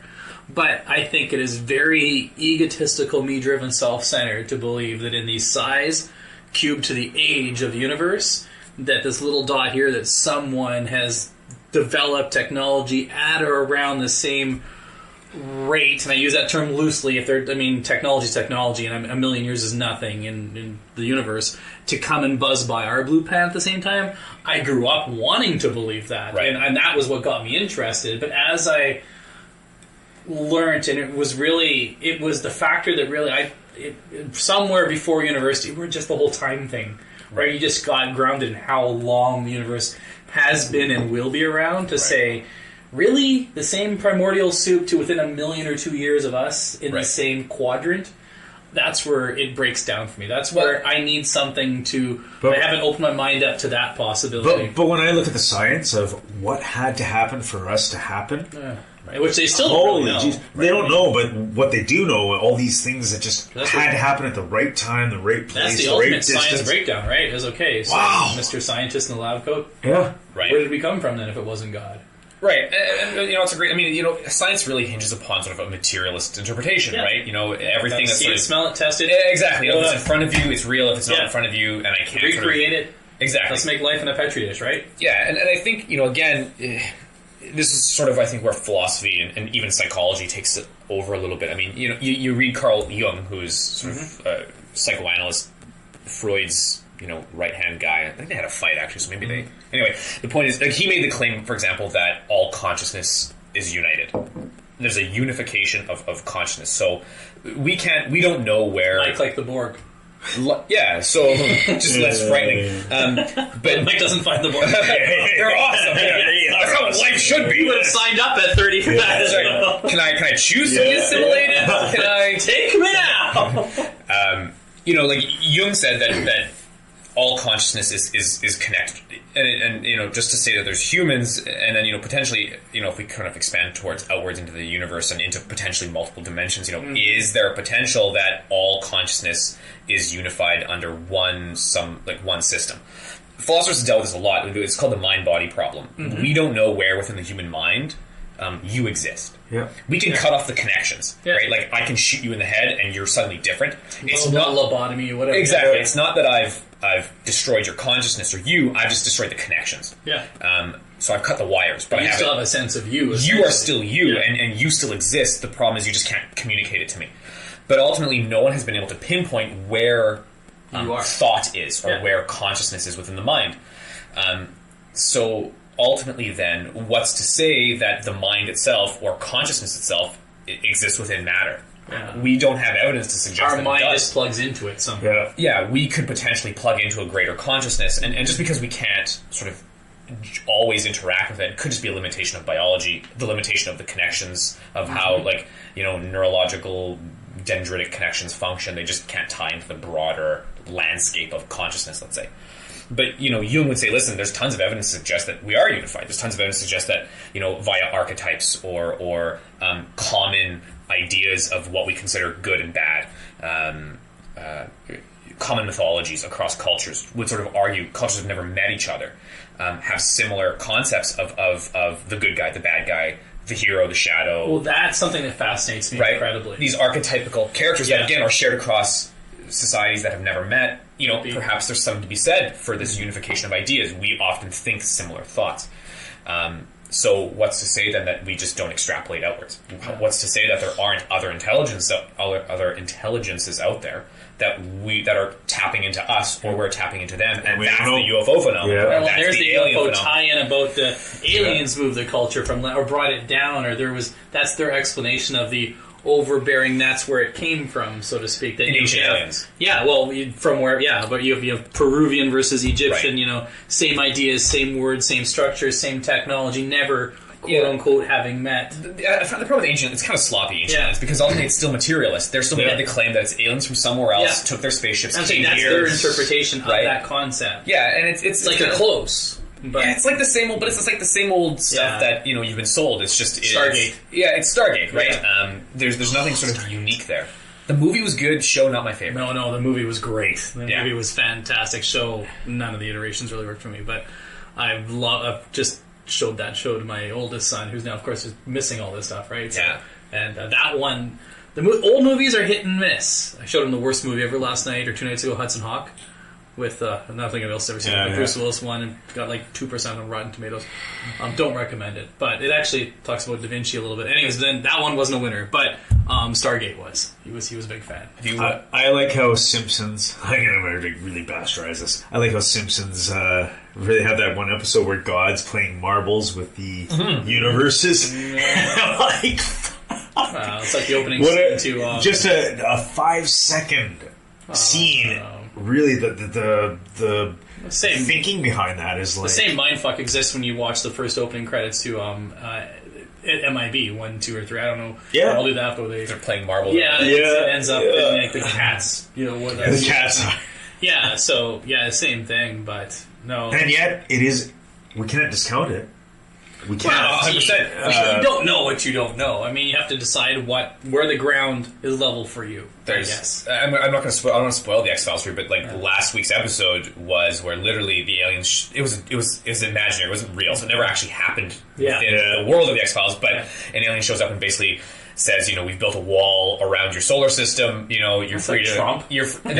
But I think it is very egotistical, me-driven, self-centered to believe that in the size cubed to the age of the universe, that this little dot here, that someone has developed technology at or around the same rate, and I use that term loosely. Technology is technology, and a million years is nothing in the universe. To come and buzz by our blue planet at the same time, I grew up wanting to believe that, Right. and that was what got me interested. But as I learned, and it was the factor that really somewhere before university, we're just the whole time thing, where you just got grounded in how long the universe has been and will be around to say. Really? The same primordial soup to within 1 million or 2 years of us in the same quadrant? That's where it breaks down for me. That's where I need something to... I haven't opened my mind up to that possibility. But when I look at the science of what had to happen for us to happen... Which they still don't really know. Jeez, they don't know, but what they do know, all these things that just had to happen at the right time, the right place, That's the right ultimate distance. science breakdown, right? It was okay. So Wow. Mr. Scientist in the lab coat. Yeah. Right. Where did we come from then if it wasn't God? Right, and it's a great. Science really hinges upon sort of a materialist interpretation, right? Everything that's see sort it, of, smell it, test it. exactly. If it's in front of you, it's real. If it's not in front of you, and I can't recreate it. Exactly. Let's make life in a petri dish, right? Yeah, and I think again, this is sort of I think where philosophy and even psychology takes it over a little bit. I mean, you read Carl Jung, who's sort of a psychoanalyst, Freud's right-hand guy. I think they had a fight, actually, so maybe they... Anyway, the point is, he made the claim, for example, that all consciousness is united. There's a unification of consciousness. So we don't know where... Like the Borg. Yeah, so just less frightening. But Mike doesn't find the Borg. They're awesome. That's how life should be. You would have signed up at 30 for that. That's right. Can I choose to be assimilated? Can I... Take me now! Like Jung said that all consciousness is connected, and just to say that there's humans, and then potentially if we kind of expand outwards into the universe and into potentially multiple dimensions, is there a potential that all consciousness is unified under one system? Philosophers have dealt with this a lot. It's called the mind-body problem. We don't know where within the human mind you exist. Yeah. We can cut off the connections, right? Like, I can shoot you in the head and you're suddenly different. It's not lobotomy, whatever. Exactly. It's not that I've destroyed your consciousness or you. I've just destroyed the connections. Yeah. So I've cut the wires, but you still have a sense of you. You are still you, and you still exist. The problem is you just can't communicate it to me. But ultimately, no one has been able to pinpoint where thought is or where consciousness is within the mind. So ultimately, then, what's to say that the mind itself or consciousness itself exists within matter? Yeah. We don't have evidence to suggest our mind just plugs into it somehow. Yeah, we could potentially plug into a greater consciousness, and just because we can't sort of always interact with it could just be a limitation of biology, the limitation of the connections of how, like, you know, neurological dendritic connections function. They just can't tie into the broader landscape of consciousness, let's say. But, you know, Jung would say, listen, there's tons of evidence to suggest that we are unified. There's tons of evidence to suggest that, you know, via archetypes or common ideas of what we consider good and bad, common mythologies across cultures would sort of argue cultures have never met each other, have similar concepts of the good guy, the bad guy, the hero, the shadow. Well, that's something that fascinates me incredibly. These archetypical characters that, again, are shared across societies that have never met. You know, perhaps there's something to be said for this unification of ideas. We often think similar thoughts. So what's to say then that we just don't extrapolate outwards? What's to say that there aren't other intelligences out there that are tapping into us, or we're tapping into them, and that's the UFO phenomenon. Yeah. Well, that's there's the UFO tie-in about the aliens moved the culture from, or brought it down, or that's their explanation of the overbearing. That's where it came from, so to speak. That ancient aliens. Yeah, well, from where? Yeah, but you have Peruvian versus Egyptian. Right. You know, same ideas, same words, same structures, same technology. Never, quote unquote, having met. I found the problem with ancient. It's kind of sloppy ancient aliens, because ultimately it's still materialist. They're still making the claim that it's aliens from somewhere else took their spaceships. I'm saying that's their interpretation of that concept. Yeah, and it's like they're close. But it's like the same old, but it's like the same old stuff that, you know, you've been sold. It's just Stargate. It's Stargate, right? Yeah. There's nothing sort of unique there. The movie was good. Show not my favorite. No, the movie was great. The movie was fantastic. Show, none of the iterations really worked for me, but I've just showed that show to my oldest son, who's now, of course, is missing all this stuff, right? So, and that one, old movies are hit and miss. I showed him the worst movie ever last night or 2 nights ago, Hudson Hawk. With nothing else ever seen. The Bruce Willis one, and got like 2% on Rotten Tomatoes. Don't recommend it, but it actually talks about Da Vinci a little bit. Anyways, then that one wasn't a winner, but Stargate was. He was a big fan. I like how Simpsons. I'm going to really bastardize this. I like how Simpsons really have that one episode where God's playing marbles with the universes. Like, it's like the opening scene to just a 5-second scene. Really, the same thinking behind that is like the same mindfuck exists when you watch the first opening credits to MIB 1, 2, or 3. I don't know. Yeah, I'll do that. But they're playing marbles. Yeah, it ends up in like the cats. You know what? The cats. Yeah. So same thing, but no. And yet, it is. We cannot discount it. We can't. 100%. You don't know what you don't know. I mean, you have to decide where the ground is level for you. I guess. I'm not going to spoil. I don't want to spoil the X-Files for you, but like last week's episode was where literally the aliens. It was imaginary. It wasn't real, so it never actually happened within the world of the X-Files. But an alien shows up and basically says, you know, we've built a wall around your solar system. You know, you're free to Trump. You're the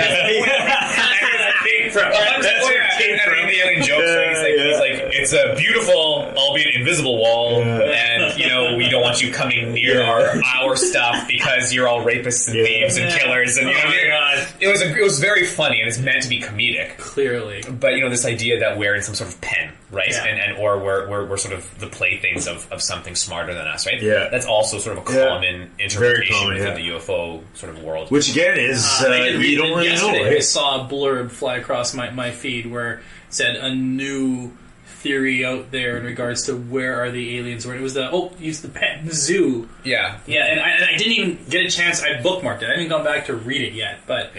alien jokes. Right? He's like, it's a beautiful, albeit invisible wall, and you know, we don't want you coming near our stuff because you're all rapists and thieves and killers. And you know, it was very funny, and it's meant to be comedic, clearly. But you know, this idea that we're in some sort of pen, right, or we're sort of the playthings of something smarter than us, right? Yeah, that's also sort of a common interpretation within the UFO sort of world. Which again is you don't really know. Right? I saw a blurb fly across my feed where it said a new theory out there in regards to where are the aliens, where it was use the pen, the zoo. Yeah, and I didn't even get a chance. I bookmarked it. I haven't gone back to read it yet, but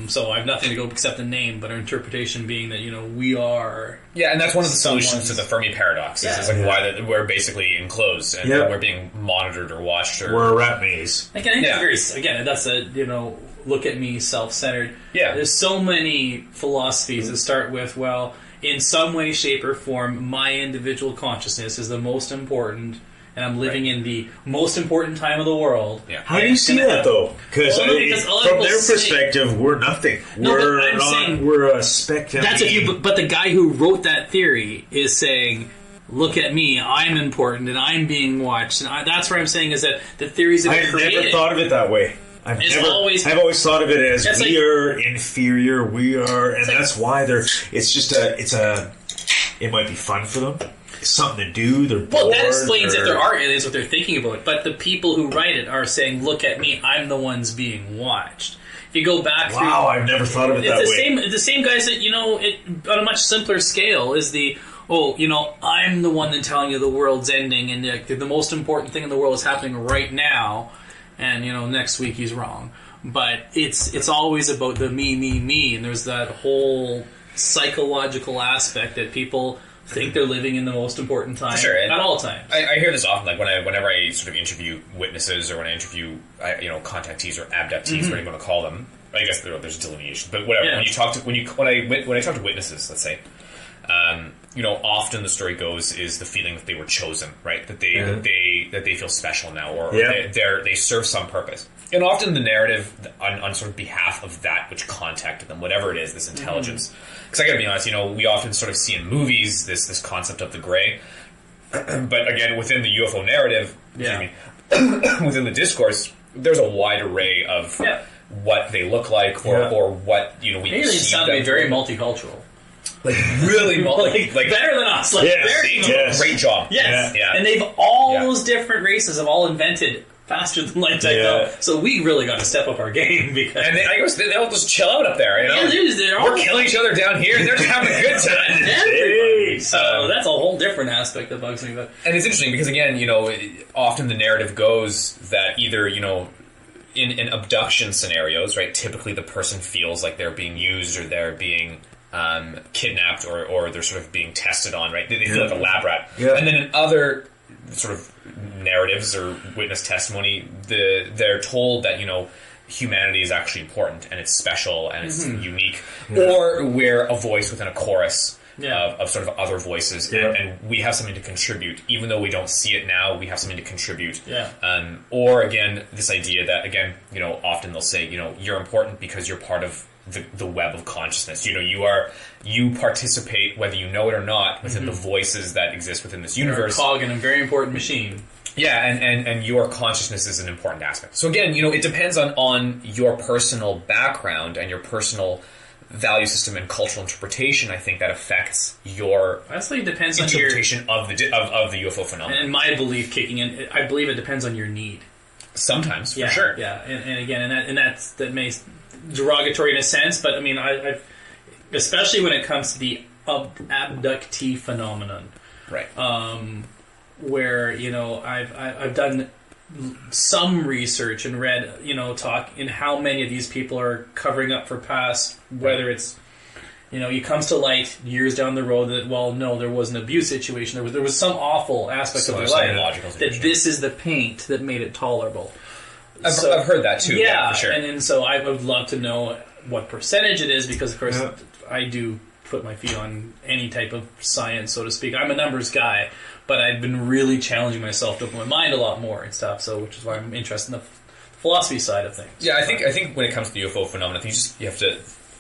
so I have nothing to go except the name, but our interpretation being that, you know, we are. Yeah, and that's one of the solutions to the Fermi paradox. It's like why we're basically enclosed and we're being monitored or watched, or we're a rat maze. Again, that's a, you know, look at me, self-centered. Yeah, there's so many philosophies that start with, well, in some way, shape, or form, my individual consciousness is the most important, and I'm living in the most important time of the world. Yeah. How do you see that, though? Because Well, no, because a lot of from people their say- perspective, we're nothing. No, but We're I'm not. saying- We're a speck. That's if you. But the guy who wrote that theory is saying, "Look at me, I'm important, and I'm being watched." And that's what I'm saying is that the theories that are I've created. never thought of it that way. I've always thought of it as It's we like- are inferior. We are, and that's why they're. It's just it might be fun for them. It's something to do. They're bored. Well, that explains if there are aliens, what they're thinking about. But the people who write it are saying, "Look at me, I'm the ones being watched." If you go back through, Wow, I've never thought of it that way. the same guys that on a much simpler scale is the. Oh, I'm the one that's telling you the world's ending, and the most important thing in the world is happening right now, and next week he's wrong. But it's always about the me, and there's that whole psychological aspect that people think they're living in the most important time at all times. I hear this often, like whenever I sort of interview witnesses or when I interview contactees or abductees, whatever you want to call them. I guess there's delineation, but whatever. Yeah. When I talk to witnesses, let's say. Often the story goes is the feeling that they were chosen, right? That they feel special now, or they serve some purpose. And often the narrative on sort of behalf of that which contacted them, whatever it is, this intelligence. Because I got to be honest, we often sort of see in movies this concept of the gray, but again within the UFO narrative, within the discourse, there's a wide array of what they look like, or what we Aliens sound to be very multicultural. Like really, like better than us. Like very great job. Yes, Yeah. And they've all those different races have all invented faster than light techno. So we really got to step up our game because. And I guess they all just chill out up there. We're killing each other down here, and they're just having a good time. Everybody. So that's a whole different aspect that bugs me. But and it's interesting because again, often the narrative goes that either in abduction scenarios, right? Typically, the person feels like they're being used or they're being kidnapped or they're sort of being tested on, right? They feel like a lab rat. Yeah. And then in other sort of narratives or witness testimony, they're told that, humanity is actually important and it's special and it's unique. Yeah. Or we're a voice within a chorus of sort of other voices and we have something to contribute. Even though we don't see it now, we have something to contribute. Yeah. Or again, this idea that, again, often they'll say, you're important because you're part of the web of consciousness. You participate, whether you know it or not, within the voices that exist within this universe. You're a cog in a very important machine. Yeah, and your consciousness is an important aspect. So again, it depends on your personal background and your personal value system and cultural interpretation. I think that affects your honestly, it depends interpretation of the UFO phenomenon. And my belief kicking in, I believe it depends on your need. Sometimes, for sure. Yeah, and again, that may derogatory in a sense, but I mean, I especially when it comes to the abductee phenomenon, right? Where I've done some research and read talk in how many of these people are covering up for past, whether it's it comes to light years down the road that no, there was an abuse situation, there was some awful aspect of their life that this is the paint that made it tolerable. I've heard that too. Yeah, for sure. And so I would love to know what percentage it is because, of course, I do put my feet on any type of science, so to speak. I'm a numbers guy, but I've been really challenging myself to open my mind a lot more and stuff. So, which is why I'm interested in the philosophy side of things. Yeah, I think when it comes to the UFO phenomenon, you have to.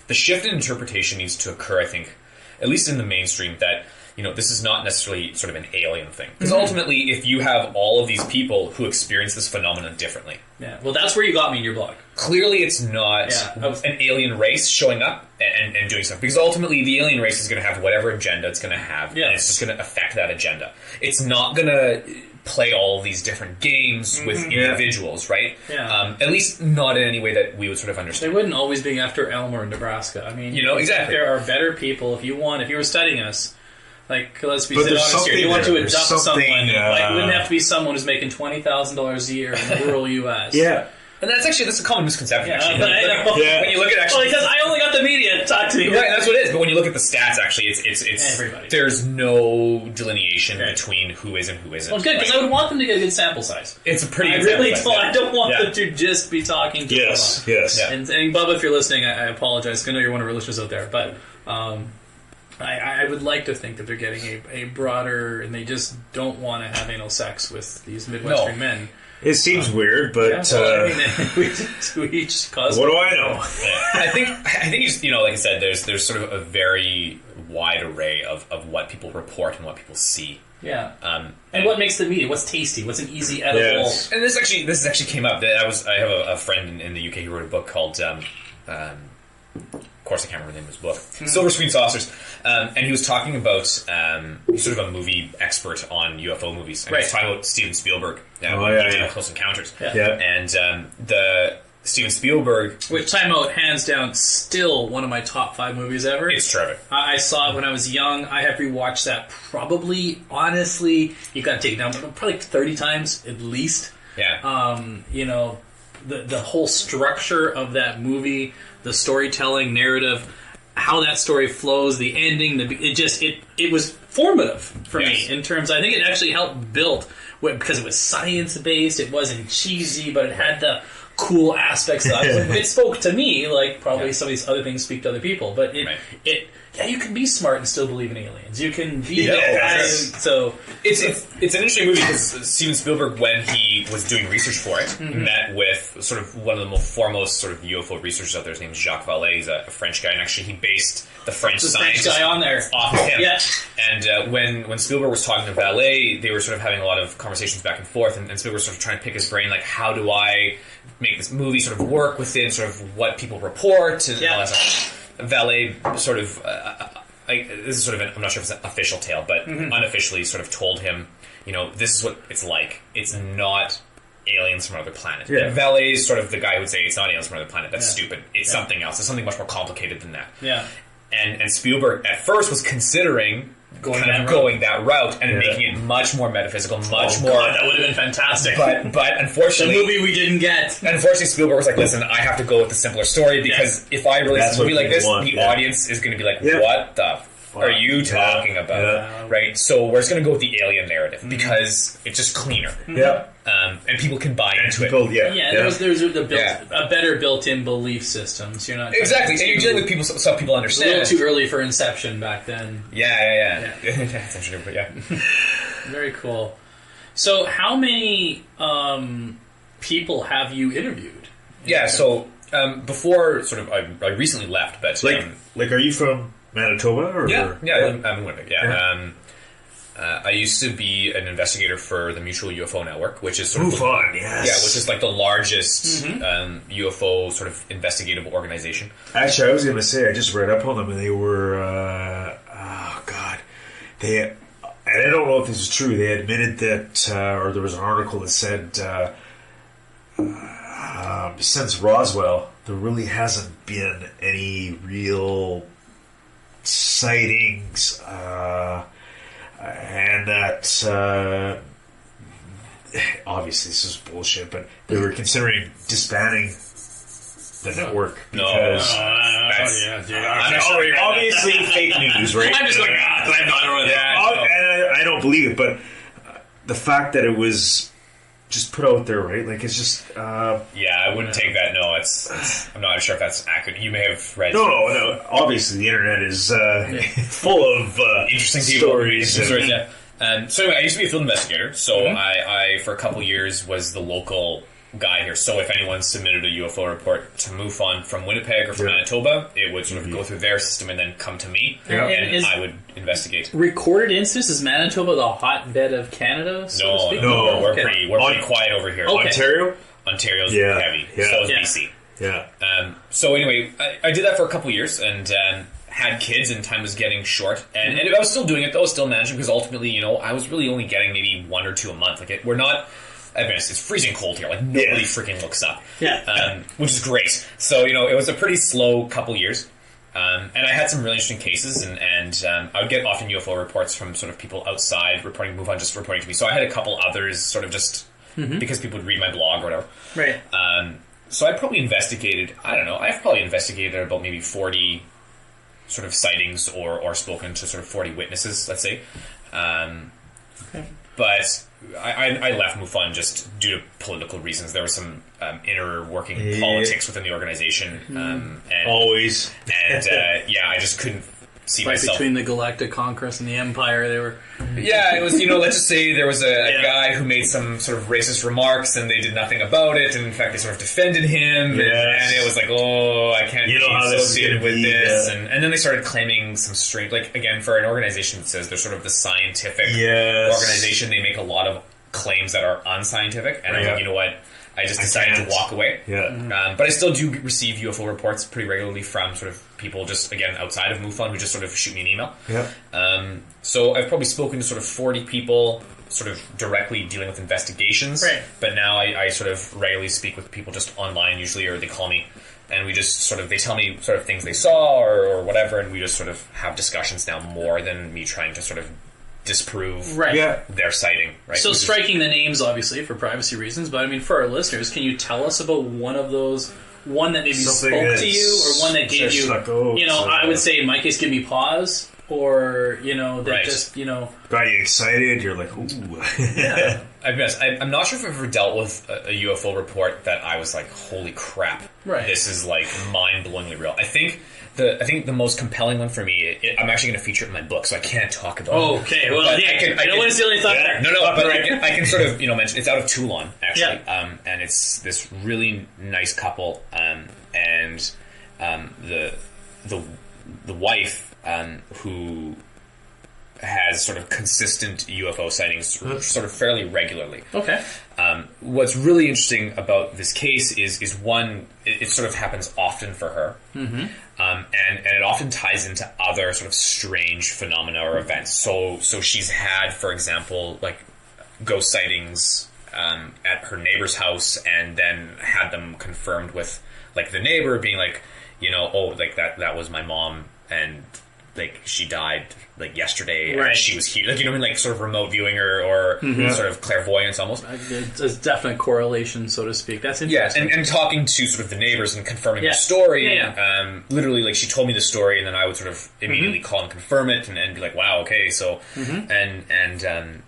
The shift in interpretation needs to occur. I think, at least in the mainstream, that this is not necessarily sort of an alien thing. Because ultimately, if you have all of these people who experience this phenomenon differently... Yeah, well, that's where you got me in your blog. Clearly, it's not an alien race showing up and doing stuff. Because ultimately, the alien race is going to have whatever agenda it's going to have. Yeah. And it's just going to affect that agenda. It's not going to play all of these different games with individuals, right? Yeah. At least not in any way that we would sort of understand. They wouldn't always be after Elmer in Nebraska. I mean... exactly. There are better people. If you were studying us... Like, let's be honest here. You want to abduct someone, it wouldn't have to be someone who's making $20,000 a year in the rural U.S. Yeah. And that's a common misconception, actually. Yeah. When you look at actually... because I only got the media to talk to me. Right, that's what it is. But when you look at the stats, actually, it's everybody. There's no delineation between who is and who isn't. Well, good, because I would want them to get a good sample size. It's a pretty good sample size. I don't want them to just be talking to Yes. And Bubba, if you're listening, I apologize. I know you're one of our listeners out there. But... I would like to think that they're getting a broader, and they just don't want to have anal sex with these Midwestern men. It seems weird, but we each cause. What do I know? I think you know, like I said, there's sort of a very wide array of what people report and what people see. Yeah. And what makes the media? What's tasty? What's an easy edible? Yes. And this actually came up. I have a friend in the UK who wrote a book called. Of course, I can't remember the name of his book. Silver Screen Saucers. And he was talking about, he's sort of a movie expert on UFO movies. And he was talking about Steven Spielberg. Close Encounters. Yeah. And the Steven Spielberg... Which, time out, hands down, still one of my top 5 movies ever. It's terrific. I saw it when I was young. I have rewatched that probably, honestly, you got to take it down, probably 30 times at least. Yeah. You know, the whole structure of that movie, the storytelling, narrative, how that story flows, the ending, it was formative for me in terms. I think it actually helped build because it was science based. It wasn't cheesy, but it had the cool aspects of it. It spoke to me like probably some of these other things speak to other people. But you can be smart and still believe in aliens. You can be so it's an interesting movie because Steven Spielberg, when he was doing research for it, met with sort of one of the most foremost sort of UFO researchers out there. His name is Jacques Vallée. He's a French guy, and actually he based the French scientist guy on there off of him. Yeah. And when Spielberg was talking to Vallée, they were sort of having a lot of conversations back and forth, and Spielberg was sort of trying to pick his brain, like, how do I make this movie sort of work within sort of what people report and all that stuff. Vallée sort of, this is sort of I'm not sure if it's an official tale, but unofficially sort of told him, you know, this is what it's like. It's not aliens from another planet. Yeah. And Vallée's sort of the guy who would say it's not aliens from another planet. That's stupid. It's something else. It's something much more complicated than that. Yeah. And Spielberg at first was considering going that route and making it much more metaphysical, much more. God, that would have been fantastic. But unfortunately, the movie we didn't get. Unfortunately, Spielberg was like, "Listen, I have to go with the simpler story because if I release a movie like this, the audience is going to be like, what the are you talking about?" Yeah. Right? So we're just going to go with the alien narrative because it's just cleaner. Yeah. And people can buy into it. There's a better built-in belief system. So you're not exactly, and you're dealing with people, so people understand. A little too early for Inception back then. Yeah. That's interesting, but yeah. Very cool. So, how many people have you interviewed? Yeah. So before, sort of, I recently left, but like, are you from Manitoba? Or, I'm in Winnipeg. Yeah. I used to be an investigator for the Mutual UFO Network, which is sort of MUFON, yes. which is like the largest UFO sort of investigative organization. Actually, I was going to say I just read up on them, and they were and I don't know if this is true. They admitted that, or there was an article that said since Roswell, there really hasn't been any real sightings. And that obviously this is bullshit, but they were considering disbanding the network because obviously fake news, right? I'm just going, I'm not aware of that. And I don't believe it, but the fact that it was just put out there, right? Like, it's just I wouldn't take that. No, it's I'm not sure if that's accurate. You may have read. No. Obviously, the internet is full of interesting stories. So anyway, I used to be a field investigator. So I for a couple years was the local guy here. So if anyone submitted a UFO report to MUFON from Winnipeg or from Manitoba, it would sort of go through their system and then come to me, and I would investigate. Recorded instance, is Manitoba the hotbed of Canada? So we're pretty quiet over here. Okay. Ontario's heavy. So is BC. Yeah. So anyway, I did that for a couple years and had kids, and time was getting short. And I was still doing it, though. I was still managing because ultimately, you know, I was really only getting maybe 1 or 2 a month. Like, we're not. I mean, it's freezing cold here. Like, nobody freaking looks up. Which is great. So, you know, it was a pretty slow couple years. And I had some really interesting cases, and I would get often UFO reports from sort of people outside reporting, MUFON just reporting to me. So I had a couple others sort of just because people would read my blog or whatever. Right. So I probably investigated, I've probably investigated about maybe 40 sort of sightings or spoken to sort of 40 witnesses, let's say. But I left MUFON just due to political reasons. There was some inner working politics within the organization. And always. And I just couldn't see Right myself. between the Galactic Conquest and the Empire, they were... Yeah, it was, let's just say there was a guy who made some sort of racist remarks and they did nothing about it, and in fact they sort of defended him, and it was like, oh, I can't be associated with this, and then they started claiming some strange, like, again, for an organization that says they're sort of the scientific organization, they make a lot of claims that are unscientific, and I'm like, you know what, I just decided to walk away. But I still do receive UFO reports pretty regularly from sort of people just, again, outside of MUFON who just sort of shoot me an email. So I've probably spoken to sort of 40 people sort of directly dealing with investigations. But now I sort of regularly speak with people just online usually, or they call me. And we just sort of, they tell me sort of things they saw or whatever, and we just sort of have discussions now more than me trying to sort of disprove their sighting. So striking the names, obviously, for privacy reasons, but I mean, for our listeners, can you tell us about one of those, one that maybe spoke to you, or one that gave you, I would say in my case, give me pause, or, that just, got you excited, you're like, ooh. I'm not sure if I've ever dealt with a UFO report that I was like, holy crap, this is like mind-blowingly real. I think the most compelling one for me, I'm actually going to feature it in my book, so I can't talk about it. Okay, well, I don't want to steal any thought there. No, but I can sort of, mention, it's out of Toulon, actually, and it's this really nice couple, and the wife, who has sort of consistent UFO sightings sort of fairly regularly. What's really interesting about this case is one, it sort of happens often for her, and it often ties into other sort of strange phenomena or events. So she's had, for example, like ghost sightings at her neighbor's house, and then had them confirmed with like the neighbor being like, like that was my mom, and like she died like yesterday, and she was here, like like sort of remote viewing or sort of clairvoyance almost. It's a definite correlation, so to speak. That's interesting. And talking to sort of the neighbors and confirming the story. Literally, like she told me the story, and then I would sort of immediately call and confirm it, and be like, wow, okay, so and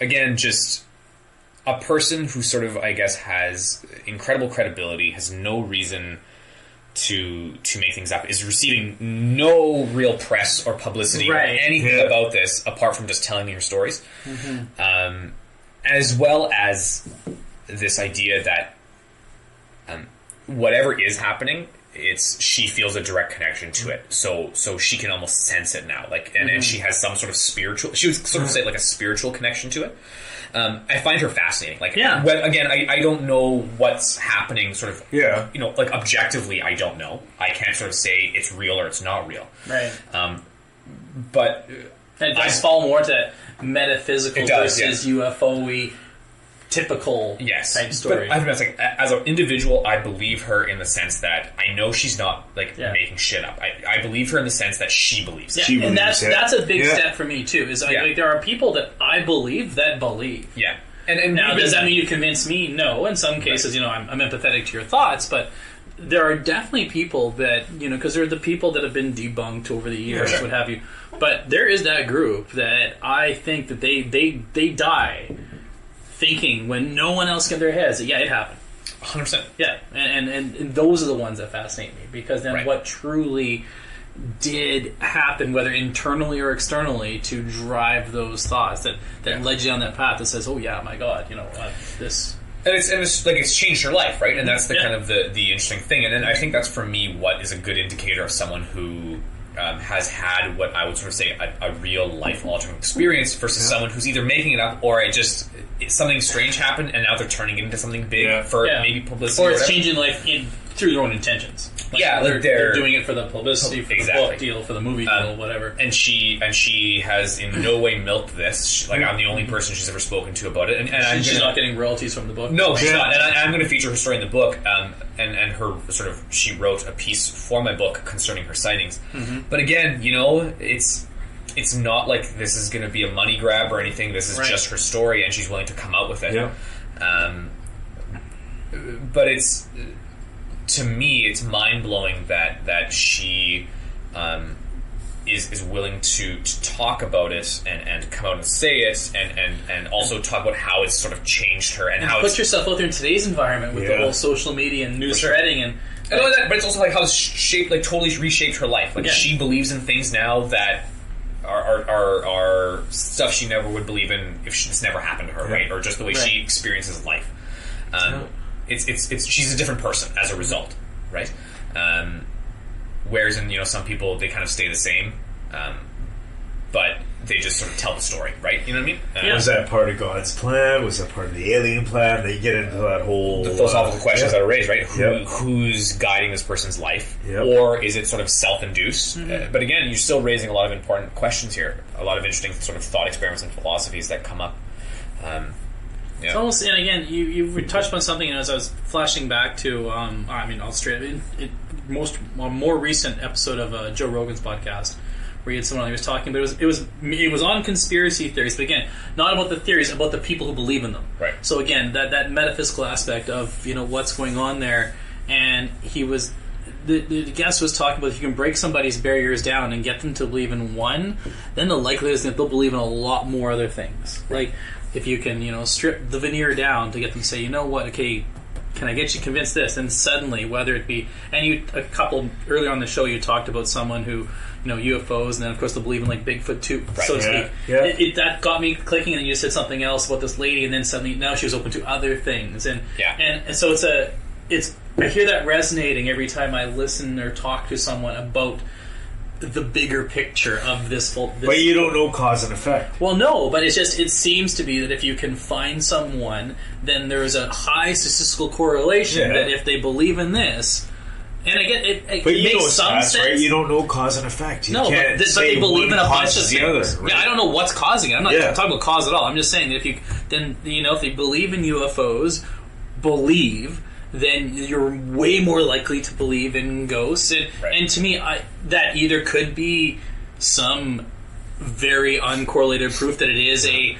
again, just a person who sort of, I guess, has incredible credibility, has no reason to make things up, is receiving no real press or publicity or anything about this apart from just telling me her stories, as well as this idea that whatever is happening, she feels a direct connection to it, so she can almost sense it now, like, and she has some sort of spiritual, she would sort of say like a spiritual connection to it. I find her fascinating. Like, again, I don't know what's happening. Sort of, like objectively, I don't know. I can't sort of say it's real or it's not real. But it does fall more to metaphysical versus UFO-y, typical type story. But I think like, as an individual, I believe her in the sense that I know she's not like making shit up. I believe her in the sense that she believes it. And that's a big step for me too. Is like there are people that I believe that believe. And now does that mean you convince me? No. In some cases, I'm empathetic to your thoughts, but there are definitely people that because there are the people that have been debunked over the years, what have you. But there is that group that I think that they die thinking when no one else get their heads that it happened. 100%. And those are the ones that fascinate me, because then what truly did happen, whether internally or externally, to drive those thoughts that led you down that path that says, oh yeah, my God, this. And it's like it's changed your life, right? And that's the kind of the interesting thing. And then I think that's for me what is a good indicator of someone who has had what I would sort of say a real life-altering experience versus someone who's either making it up or something strange happened and now they're turning it into something big for maybe publicity. Or it's changing life through their own intentions. Like they're doing it for the publicity, for the book deal, for the movie deal, whatever. And she has in no way milked this. I'm the only person she's ever spoken to about it. And she's not getting royalties from the book? No, she's not. And I'm going to feature her story in the book. And her sort of, she wrote a piece for my book concerning her sightings. But again, it's not like this is going to be a money grab or anything. This is just her story, and she's willing to come out with it. But to me, it's mind-blowing that she is willing to talk about it and come out and say it and also talk about how it's sort of changed her and how put yourself out there in today's environment with the whole social media and news spreading and And not only that, but it's also like how it's shaped, like totally reshaped her life. Like she believes in things now that are stuff she never would believe in if this never happened to her, right? Or just the way she experiences life. It's she's a different person as a result, right? Whereas in some people they kind of stay the same, but they just sort of tell the story, right? You know what I mean? Was that part of God's plan? Was that part of the alien plan? They get into that whole the philosophical questions that are raised, right? Who's guiding this person's life, or is it sort of self-induced? But again, you're still raising a lot of important questions here. A lot of interesting sort of thought experiments and philosophies that come up. It's almost, and again, you touched on something, and as I was flashing back to, I'll straight a more recent episode of Joe Rogan's podcast, where he had someone who was talking, but it was on conspiracy theories, but again, not about the theories, about the people who believe in them. Right. So again, that metaphysical aspect of what's going on there, and he was. The guest was talking about if you can break somebody's barriers down and get them to believe in one, then the likelihood is that they'll believe in a lot more other things. Like if you can, strip the veneer down to get them to say, you know what, okay, can I get you convinced this? And suddenly, whether it be, and a couple earlier on the show, you talked about someone who, UFOs, and then of course they'll believe in like Bigfoot too, so to speak. Yeah. That got me clicking, and you said something else about this lady, and then suddenly now she was open to other things, and so I hear that resonating every time I listen or talk to someone about the bigger picture of this. But you don't know cause and effect. Well, no, but it seems to be that if you can find someone, then there's a high statistical correlation that if they believe in this, and again, it makes some sense. Right? You don't know cause and effect. But they believe in a bunch of things. Right? Yeah, I don't know what's causing it. I'm not talking about cause at all. I'm just saying that if they believe in UFOs, then you're way more likely to believe in ghosts. And to me, that either could be some very uncorrelated proof that it is a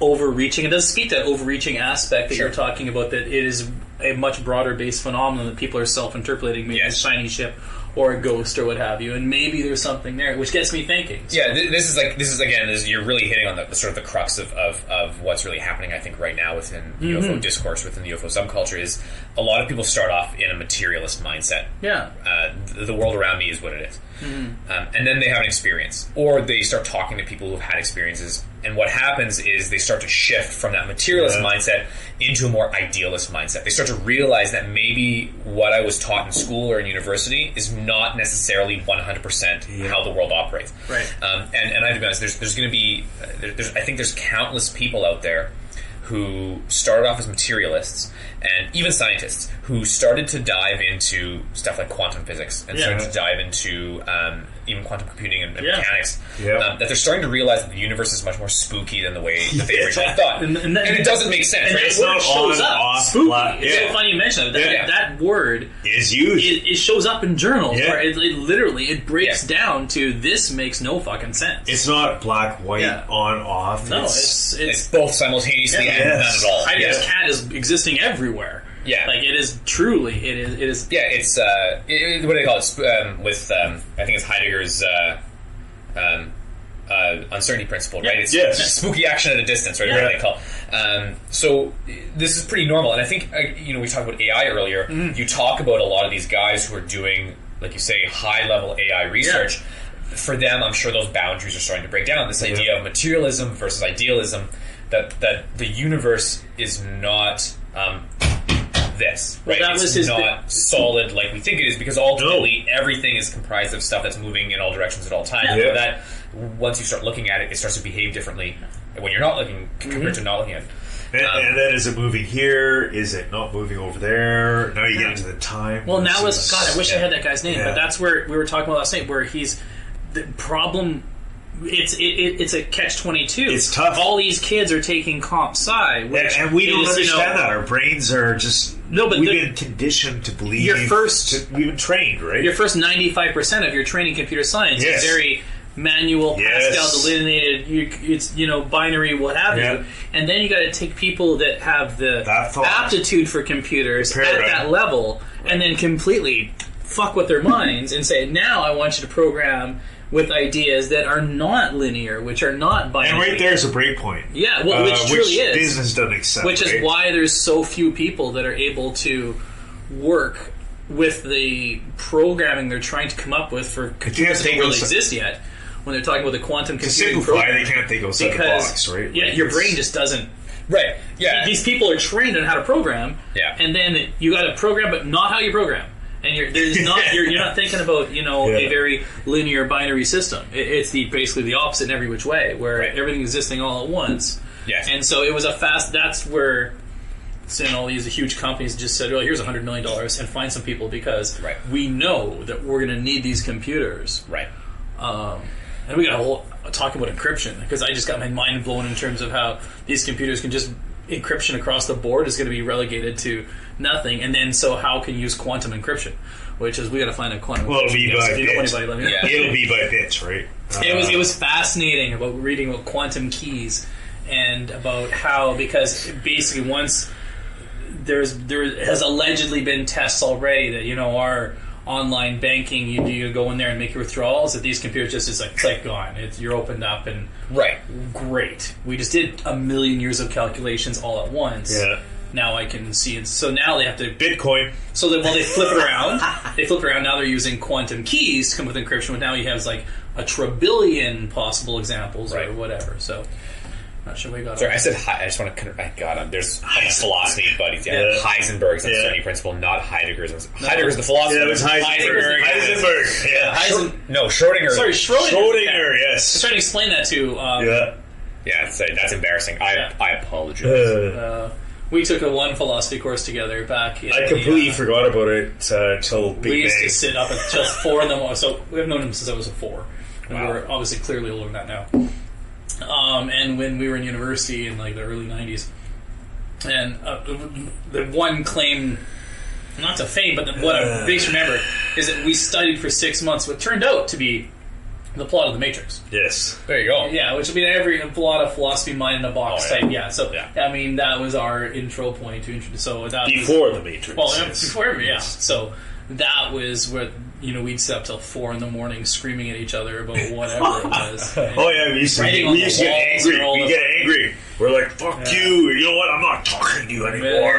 overreaching. It does speak to that overreaching aspect that you're talking about, that it is a much broader based phenomenon that people are self-interpolating, maybe a shiny ship or a ghost or what have you, and maybe there's something there, which gets me thinking. So. Yeah, this is you're really hitting on the sort of the crux of what's really happening, I think, right now within the UFO discourse, within the UFO subculture, is a lot of people start off in a materialist mindset. Yeah. The world around me is what it is. And then they have an experience, or they start talking to people who've had experiences, and what happens is they start to shift from that materialist mindset into a more idealist mindset. They start to realize that maybe what I was taught in school or in university is not necessarily 100% how the world operates. Right. And I have to be honest, there's going to be, I think there's countless people out there who started off as materialists, and even scientists who started to dive into stuff like quantum physics and started to dive into even quantum computing and mechanics, that they're starting to realize that the universe is much more spooky than the way that they originally thought. And it doesn't make sense, right? That word shows up. Spooky. It's so funny you mention that. That word is used. It shows up in journals where it literally breaks down to this makes no fucking sense. It's not black, white, on, off. No, it's both simultaneously and none at all. Heidegg's cat is existing everywhere. Yeah, like it is truly. It is. Yeah, it's what do they call it? With I think it's Heidegger's uncertainty principle, right? It's spooky action at a distance, right? What they call. So this is pretty normal, and I think we talked about AI earlier. You talk about a lot of these guys who are doing, like you say, high level AI research. For them, I'm sure those boundaries are starting to break down. This idea of materialism versus idealism, that the universe is not. This, right? Well, it's not solid like we think it is, because ultimately everything is comprised of stuff that's moving in all directions at all times. So that once you start looking at it, it starts to behave differently when you're not looking compared to not looking at it. And then is it moving here? Is it not moving over there? Now you get into the time. Well, now is God. I wish I had that guy's name, but that's where we were talking about last night, where he's the problem. It's a catch-22. It's tough. All these kids are taking comp sci, and we don't understand that. Our brains are just we've been conditioned to believe. We've been trained, right? Your first 95% of your training computer science is very manual, Pascal delineated. It's binary, what have you. And then you got to take people that have the aptitude for computers at that level, and then completely fuck with their minds and say, now I want you to program with ideas that are not linear, which are not binary. And right there's a break point. Yeah, well, which truly is. Business doesn't accept. Which is why there's so few people that are able to work with the programming they're trying to come up with for computers that don't really exist yet, when they're talking about the quantum computing program, they can't think outside the box, right? Yeah, your brain just doesn't. Right. Yeah. These people are trained on how to program. Yeah. And then you got to program, but not how you program. And you're not thinking about a very linear binary system. It's basically the opposite in every which way, where everything existing all at once. Yes. And so it was that's where all these huge companies just said, "Well, here's $100 million and find some people because we know that we're going to need these computers." Right. And we got a whole talking about encryption because I just got my mind blown in terms of how these computers can just encryption across the board is going to be relegated to nothing, and then so how can you use quantum encryption, which is we got to find a quantum. Well, it'll be by bits. It'll be by bits, right? It was fascinating about reading about quantum keys and about how because basically once there has allegedly been tests already that our online banking, you go in there and make your withdrawals, that these computers just is like click on. You're opened up and great. We just did 1 million years of calculations all at once. Yeah. Now I can see it. So now they have to Bitcoin. So that they flip it around. Now they're using quantum keys to come with encryption. But now you have like a trillion possible examples or whatever. So. Not sure we got. Sorry, I said I just want to. I got him. There's philosophy buddies. Yeah. Heisenberg's uncertainty principle, not Heidegger's. Heidegger's the philosopher. Yeah, it was Heisenberg. Heisenberg. Yeah. Schrodinger. Sorry, Schrodinger. Yes. I was trying to explain that to. Yeah. That's embarrassing. I apologize. We took a one philosophy course together back. I completely forgot about it until Big Bang. We used to sit up until 4 in the morning. So we've known him since I was 4. And we're obviously clearly older than that now. And when we were in university in like the early 90s, and the one claim, not to fame, but what I basically remember is that we studied for 6 months what turned out to be the plot of The Matrix. Yes. There you go. Yeah, which would be a lot of philosophy mind in a box type. Yeah, so I mean that was our intro point to introduce. So that before The Matrix. Well, before So that was what. We'd sit up till 4 in the morning screaming at each other about whatever it was. We used to get angry. We get angry. We're like, fuck you. You know what? I'm not talking to you anymore.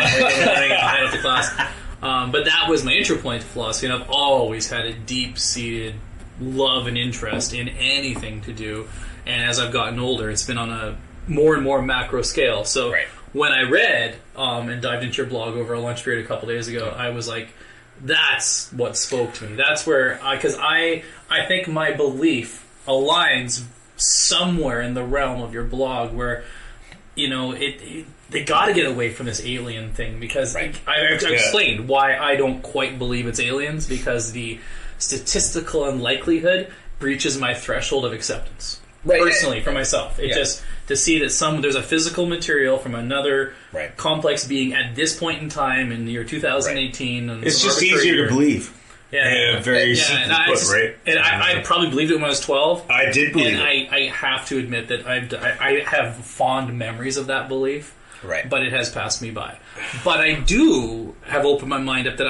But that was my intro point to philosophy, and I've always had a deep-seated love and interest in anything to do. And as I've gotten older, it's been on a more and more macro scale. So when I read and dived into your blog over a lunch period a couple days ago, I was like, that's what spoke to me. That's where, because I think my belief aligns somewhere in the realm of your blog where, they got to get away from this alien thing because I explained why I don't quite believe it's aliens because the statistical unlikelihood breaches my threshold of acceptance. Personally, for myself. It just, to see that there's a physical material from another complex being at this point in time in the year 2018. And it's just easier to believe. Very simply put, right? And I probably believed it when I was 12. I did believe it. I have to admit that I have fond memories of that belief. Right. But it has passed me by. But I do have opened my mind up that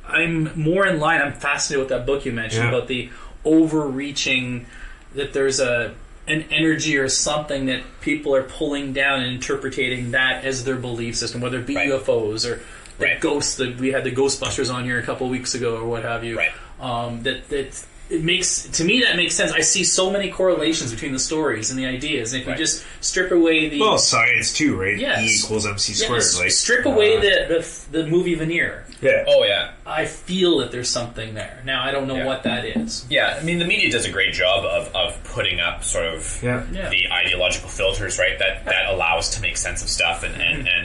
I'm more in line. I'm fascinated with that book you mentioned about the overreaching, that there's an energy or something that people are pulling down and interpreting that as their belief system, whether it be UFOs or the ghosts. We had the Ghostbusters on here a couple of weeks ago or what have you. It makes sense. I see so many correlations between the stories and the ideas, and if you just strip away the science too, right? Yes. E equals MC squared. Strip away the movie veneer. Yeah. Oh yeah. I feel that there's something there. Now I don't know what that is. Yeah, I mean the media does a great job of putting up sort of the ideological filters, right? That allow us to make sense of stuff, and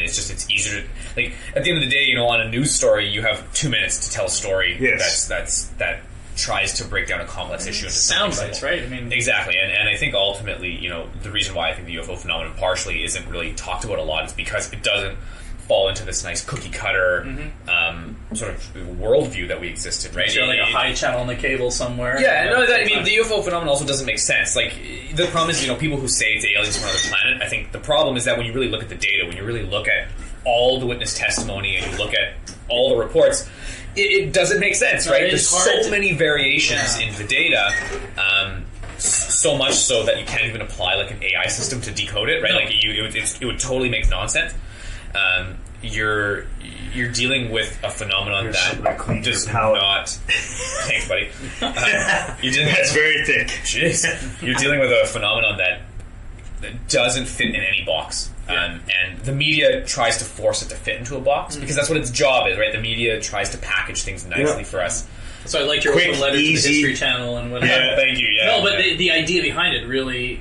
it's easier to, like, at the end of the day, on a news story you have 2 minutes to tell a story that tries to break down a complex issue into sound bites, right? I mean, exactly, and I think ultimately, the reason why I think the UFO phenomenon partially isn't really talked about a lot is because it doesn't fall into this nice cookie cutter sort of worldview that we existed, right? Sure, like a high channel on the cable somewhere. Yeah, the UFO phenomenon also doesn't make sense. Like, the problem is, people who say it's aliens from another planet, I think the problem is that when you really look at the data, when you really look at all the witness testimony and you look at all the reports, it doesn't make sense, right? There's so many variations in the data, so much so that you can't even apply like an AI system to decode it, right? Like it would totally make nonsense. you're dealing with a phenomenon Here's something to clean that does your palate. not. Thanks, buddy. That's very thick. Jeez. You're dealing with a phenomenon that doesn't fit in any box. And the media tries to force it to fit into a box because that's what its job is, right? The media tries to package things nicely for us. So I liked your Quick, open letter to the easy. History Channel and whatever. Yeah, thank you. Yeah, No, but the idea behind it really,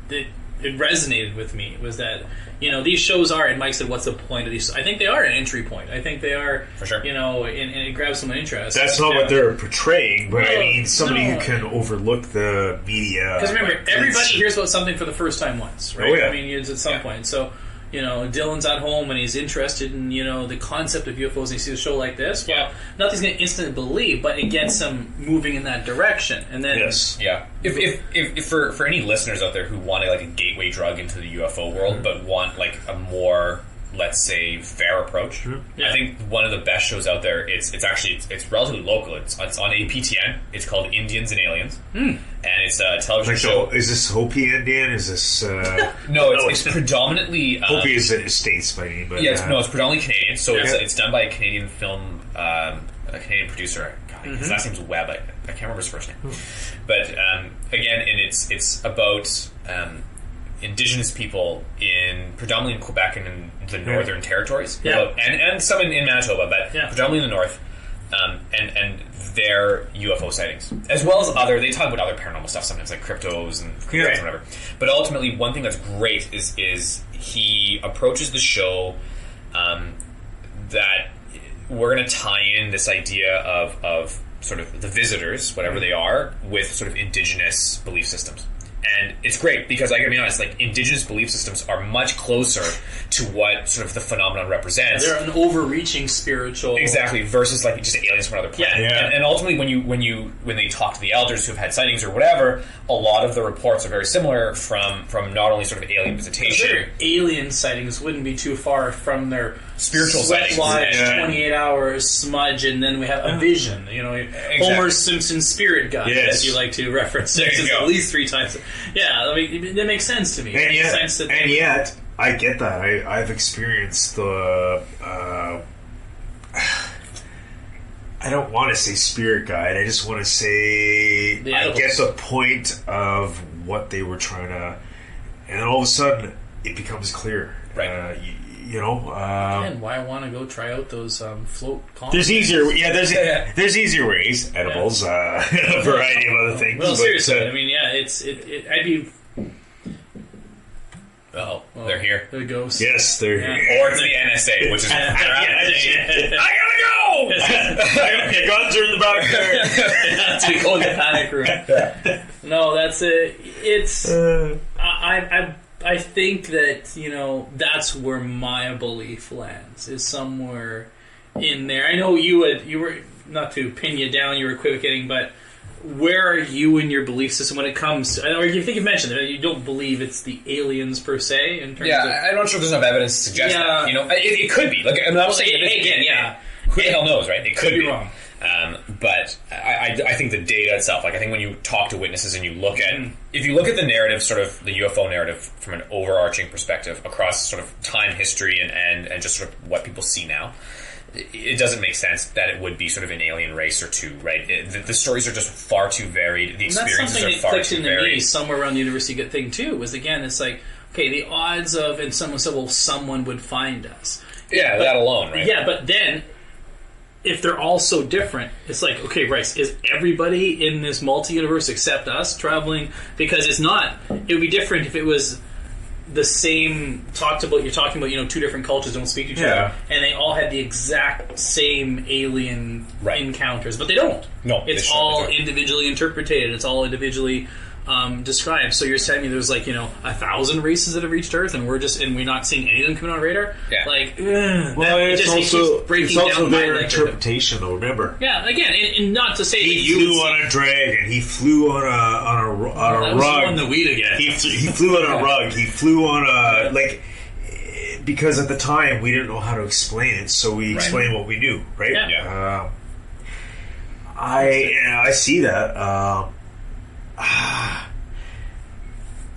it resonated with me. It was that, these shows are, and Mike said, what's the point of these? I think they are an entry point. I think they are, For sure. and it grabs someone's interest. That's not what they're portraying, but I No, mean, somebody no. who can overlook the media. Because remember, like, everybody hears about something for the first time once, right? Oh, yeah. I mean, it's at some point. So, Dylan's at home and he's interested in, the concept of UFOs and he sees a show like this. Well, nothing's going to instantly believe, but it gets him moving in that direction. And then, Yes. Yeah. If for any listeners out there who want like a gateway drug into the UFO world, but want like a more, let's say, fair approach, Yeah. I think one of the best shows out there. It's relatively local. It's on APTN. It's called Indians and Aliens, and it's a television Like, show. is this Hopi Indian? Is this No, it's predominantly Hopi is in the States, by name, but yeah, it's predominantly Canadian. So Yeah. it's done by a Canadian film, a Canadian producer. God, his last name's Webb. I can't remember his first name. But again, and it's about Indigenous people predominantly in Quebec and in the Northern Territories, Yeah. and some in Manitoba, but Yeah. predominantly in the North, and their UFO sightings, as well as they talk about other paranormal stuff sometimes, like cryptos and whatever. But ultimately, one thing that's great is he approaches the show that we're going to tie in this idea of sort of the visitors, whatever they are, with sort of indigenous belief systems. And it's great because I gotta be honest, like indigenous belief systems are much closer to what sort of the phenomenon represents. they're an overreaching spiritual. Exactly, versus like just aliens from another planet. Yeah. And ultimately, when they talk to the elders who have had sightings or whatever, a lot of the reports are very similar from not only sort of alien visitation. Their alien sightings wouldn't be too far from their Spiritual sweat sightings. lodge, Yeah. 28 hours smudge, and then we have a vision. Homer Simpson's spirit guide, Yes. as you like to reference There you go. at least 3 times. Yeah, I mean that makes sense to me. And It makes yet, sense that I get that. I've experienced the. I don't want to say spirit guide. I just want to say The I edibles. get the point of what they were trying to, and then all of a sudden it becomes clear. Right. and why I want to go try out those float concerts. There's easier. Yeah, there's easier ways. Edibles, a variety of other things. Well, but, seriously, I mean, yeah, I'd be. Oh, they're here. The ghosts. yes, they're. Yeah. Or it's the NSA, which is I gotta go. Guns are in the back there. to go in the panic room. No, that's it. It's I think that that's where my belief lands, is somewhere in there. I know you were, not to pin you down, you were equivocating, but where are you in your belief system when it comes to, or you think you mentioned that you don't believe it's the aliens per se in terms of, I'm not sure if there's enough evidence to suggest that. It could be. Like, I'm not saying it is. again, yeah. Who the hell knows, right? It could be be wrong. But I think the data itself, like I think when you talk to witnesses and you look at, if you look at the narrative, sort of the UFO narrative from an overarching perspective across sort of time, history, and just sort of what people see now, it doesn't make sense that it would be sort of an alien race or two, right? The stories are just far too varied. The And that's experiences something are that far clicked too into me varied. somewhere around the university thing too. Was again, it's like, okay, the odds of, and someone said, well, someone would find us. Yeah, that alone, right? Yeah, but then if they're all so different, it's like, okay, Bryce, is everybody in this multi-universe except us traveling? Because it's not. It would be different if it was the same. You're talking about, two different cultures don't speak to each other, and they all had the exact same alien encounters, but they don't. No, it's they all don't. individually interpreted. It's all individually described. So you're telling me there's 1,000 races that have reached Earth, and we're not seeing any of them coming on radar. Yeah. Well, it it's also their my interpretation, though. Remember, yeah, again, and not to say that he you flew on a dragon. He flew on a that was rug. on the weed again. He flew on a rug. He flew on a because at the time we didn't know how to explain it, so we explained what we knew, right? Yeah. I see that.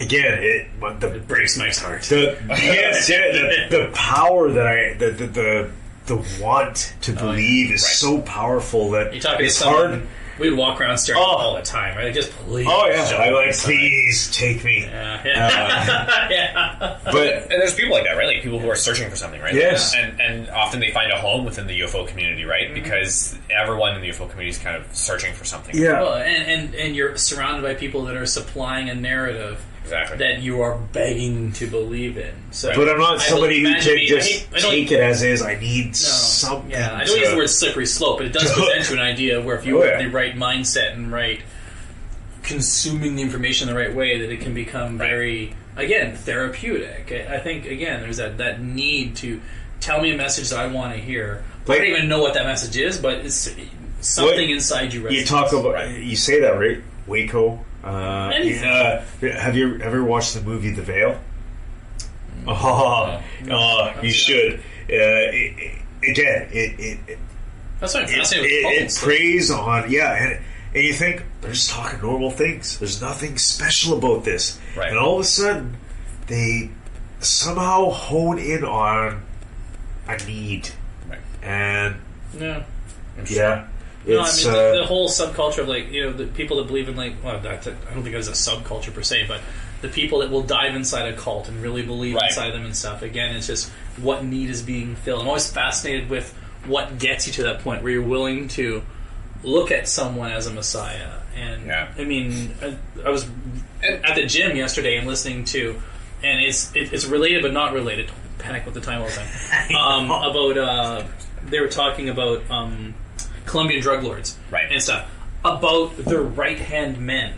Again, it breaks my heart. The power that the the want to believe is so powerful that it's hard. We'd walk around staring all the time, right? Just please. Oh yeah, I'm like, please take me. Yeah. But and there's people like that, right? Like people who are searching for something, right? Yes. And often they find a home within the UFO community, right? Because everyone in the UFO community is kind of searching for something. Yeah. Well, and you're surrounded by people that are supplying a narrative that you are begging to believe in. So, but I'm not somebody who can just take it as is. I need something. Yeah, I don't use the word slippery slope, but it does present you an idea where if you have the right mindset and right consuming the information the right way, that it can become very, again, therapeutic. I think, again, there's that need to tell me a message that I want to hear. I don't even know what that message is, but it's something inside you. You talk about, you say that, right? Waco. Have you ever watched the movie The Veil? You should. That's why I'm fascinated with it preys on, and you think they're just talking normal things. There's nothing special about this, and all of a sudden they somehow hone in on a need, and No, I mean the whole subculture of the people that believe in I don't think it's a subculture per se, but the people that will dive inside a cult and really believe inside them and stuff. Again, it's just what need is being filled. I'm always fascinated with what gets you to that point where you're willing to look at someone as a messiah. And I mean, I was at the gym yesterday and listening to, and it's related but not related. Don't panic with the time all the time. About they were talking about. Colombian drug lords and stuff about the right-hand men.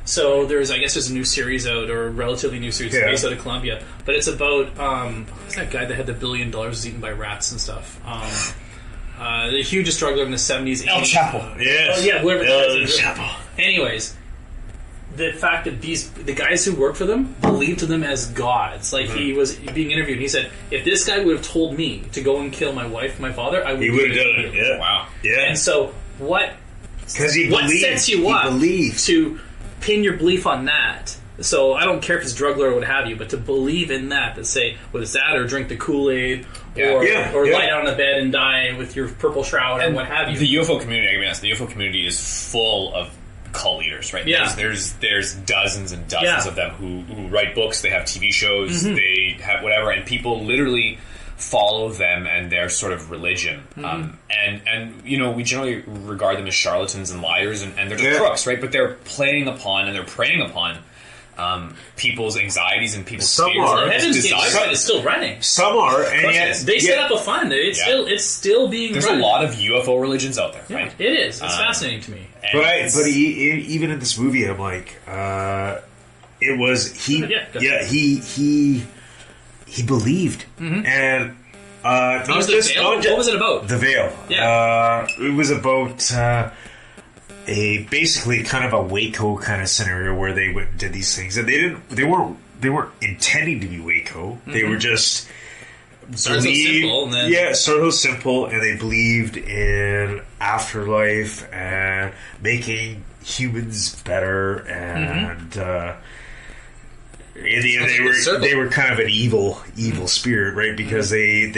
So there's a new series out, or a relatively new series based out of Colombia, but it's about who's that guy that had the $1 billion was eaten by rats and stuff. The hugest drug lord in the 70s. El Chapo. Yes. Whoever El Chapo. Anyways, the fact that the guys who worked for them believed them as gods. He was being interviewed and he said, if this guy would have told me to go and kill my wife, my father, I would have done it. Yeah. Wow. Yeah. And so what believed, sets you up to pin your belief on that? So I don't care if it's drug lord or what have you, but to believe in that say, whether it's that or drink the Kool-Aid or lie down on the bed and die with your purple shroud and what have you. The UFO community, I can be honest, the UFO community is full of cult leaders, right? Yeah. There's dozens and dozens of them who write books, they have TV shows, they have whatever, and people literally follow them and their sort of religion. And we generally regard them as charlatans and liars, and they're just crooks, right? But they're playing upon and they're preying upon people's anxieties and people's fears. Heaven's Gate is still running. Some are, and yet they set up a fund. It's still being There's run. a lot of UFO religions out there, right? It is. It's fascinating to me. But even in this movie, I'm like, it was he believed, and what was it about? The Veil. Yeah. It was about a basically kind of a Waco kind of scenario where they went and did these things, and they weren't intending to be Waco. They were just started so simple, and they believed in afterlife and making humans better, and in the end they were kind of an evil spirit, right? Because they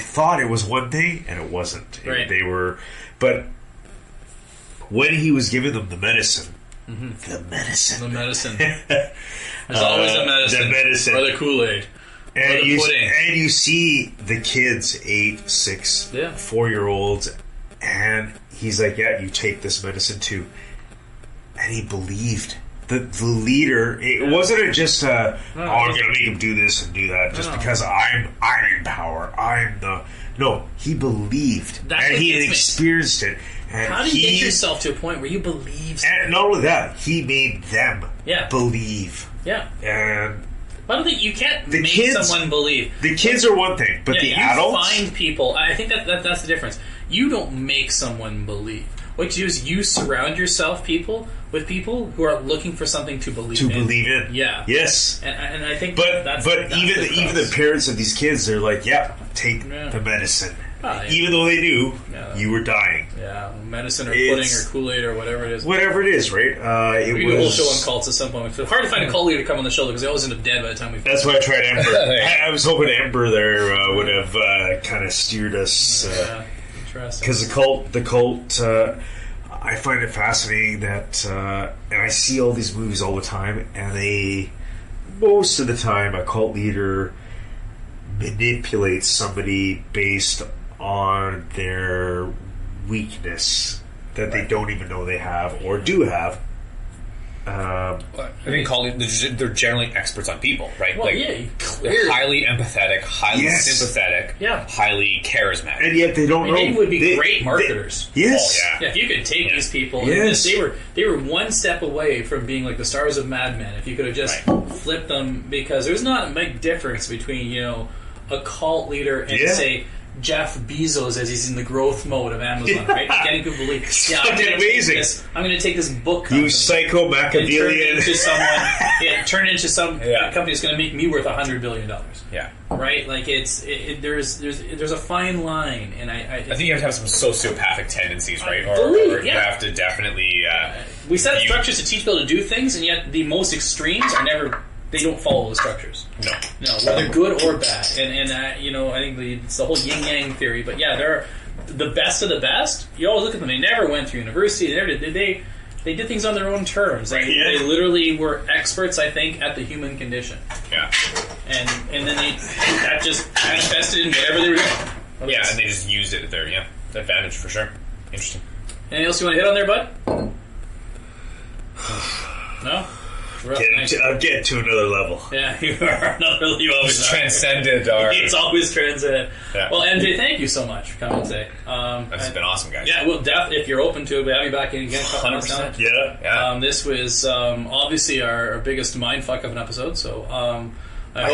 thought it was one thing and it wasn't. Right. But when he was giving them the medicine. There's always a medicine. The medicine. Or the Kool-Aid. And you see the kids, 8, 6, 4-year-olds, and he's like, you take this medicine too. And he believed. The leader, it wasn't just I'm going to make him do this and do that just because I'm in power. No, he believed. And he had experienced it. And how do you get yourself to a point where you believe something? And not only that, he made them believe. Yeah. And I don't think you can't make someone believe. The kids are one thing, but the adults... You find people... I think that's the difference. You don't make someone believe. What you do is you surround yourself with people who are looking for something to believe in. Yeah. Yes. And I think that's even the parents of these kids, they're like, take the medicine. even though they knew Yeah. you were dying. Yeah, medicine or pudding It's- or Kool-Aid or whatever it is. Whatever it is, right? It We do a whole was. show on cults at some point. It's hard to find a cult leader to come on the show because they always end up dead by the time we. That's why I tried Ember. I was hoping Ember there would have kind of steered us. Yeah, interesting. Because the cult, I find it fascinating that, and I see all these movies all the time, and most of the time, a cult leader manipulates somebody based on their weakness that they don't even know they have or do have. I think they're generally experts on people, right? Well, like, yeah, they're highly empathetic, highly Yes. sympathetic, Yeah. highly charismatic. And yet they don't know. They would be great marketers. Yes. Oh, Yeah, if you could take these people, Yes. and they were one step away from being like the stars of Mad Men. If you could have just flipped them, because there's not a big difference between a cult leader and say Jeff Bezos as he's in the growth mode of Amazon, right? Getting people to believe, fucking amazing. I'm going to take this book You company psycho and turn it Machiavellian. into turn it into some company that's going to make me worth $100 billion. Yeah. Right? Like there's a fine line, and I I think you have to have some sociopathic tendencies, right? believe, Or you have to definitely. we set up structures to teach people to do things, and yet the most extremes are never. They don't follow the structures. No, whether good or bad. And I think it's the whole yin yang theory. But yeah, they're the best of the best. You always look at them. They never went through university. They never did. They did things on their own terms. They literally were experts, I think, at the human condition. Yeah. And then that just manifested in whatever they were doing. Yeah, and they just used it at their advantage for sure. Interesting. Anything else you want to hit on there, bud? No? Get to another level. Yeah, you are another. You always It's are. transcended our. It's always transcended. Yeah. Well, MJ, thank you so much for coming today. That's been awesome, guys. Yeah, well, if you're open to it, we'll have you back in again. 100%. Yeah. This was obviously our biggest mindfuck of an episode, so I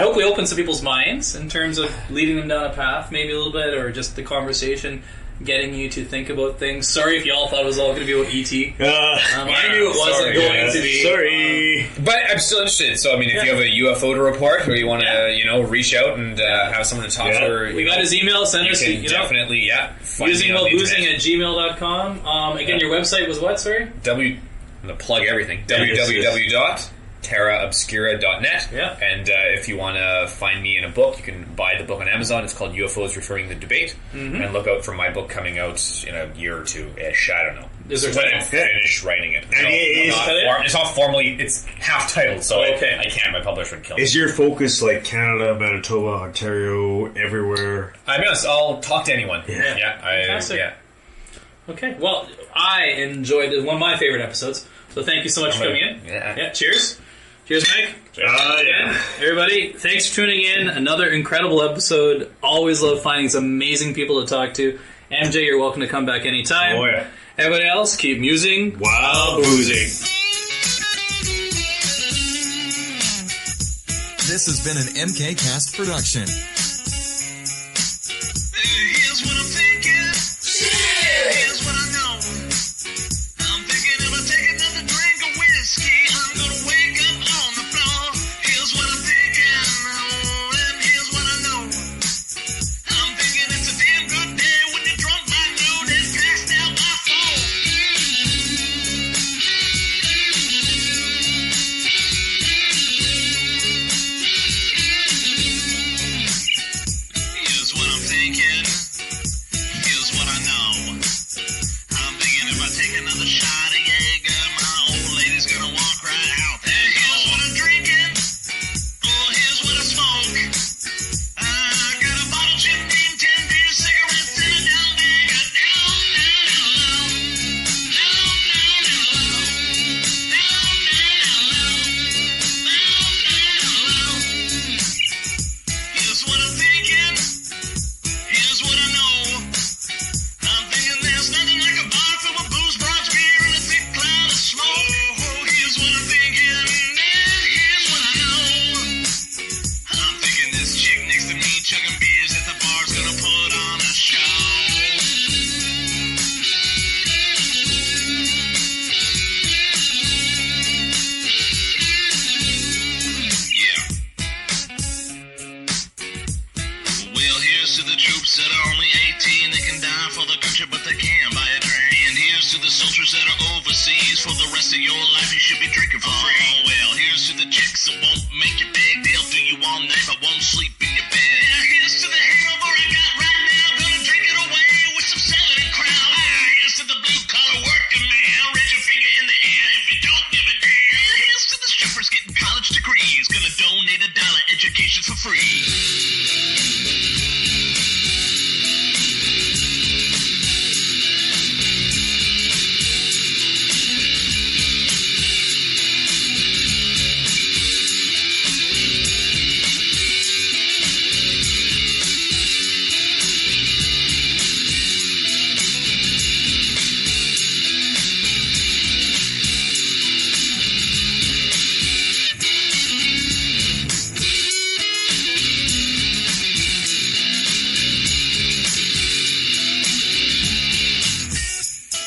hope we open some people's minds in terms of leading them down a path, maybe a little bit, or just the conversation, getting you to think about things. Sorry if y'all thought it was all going to be about E.T. I knew it wasn't going to be. Sorry. But I'm still interested. So, I mean, if you have a UFO to report, or you want to, reach out and have someone to talk to, or, We got his email. Send us. you can definitely, find me on the Musing internet. at gmail.com. Again, your website was what? Sorry. I'm going to plug everything. www.terraobscura.net. Yeah. And if you want to find me in a book, you can buy the book on Amazon. It's called UFOs Reframing the Debate. And look out for my book coming out in a year or two-ish. I don't know. Is there when time? I finish writing it. it's It's not formally, it's half-titled, so Okay. I can't. My publisher would kill me. Is your focus like Canada, Manitoba, Ontario, everywhere? I mean, I'll talk to anyone. Fantastic. Okay. Well, I enjoyed this. One of my favorite episodes. So thank you so much for coming in. Yeah. Cheers. Cheers, Mike. Yeah. Everybody, thanks for tuning in. Another incredible episode. Always love finding some amazing people to talk to. MJ, you're welcome to come back anytime. Oh, yeah. Everybody else, keep musing. Wow, boozing. This has been an MK Cast production. Here's what I'm thinking. Here's what I know. I'm thinking if I take another drink of whiskey, I'm gonna wake up on the floor. Here's what I'm thinking. Oh, and here's what I know. I'm thinking it's a damn good day when you're drunk by noon and passed out by four. your life, you should be drinking for free. Oh, well, here's to the chicks that won't make you beg. They'll do you all night but won't sleep in your bed. Yeah, here's to the hangover I got right now. Gonna drink it away with some salad and crown. Here's to the blue-collar working man. Raise your finger in the air if you don't give a damn. Here's to the strippers getting college degrees. Gonna donate $1 education for free.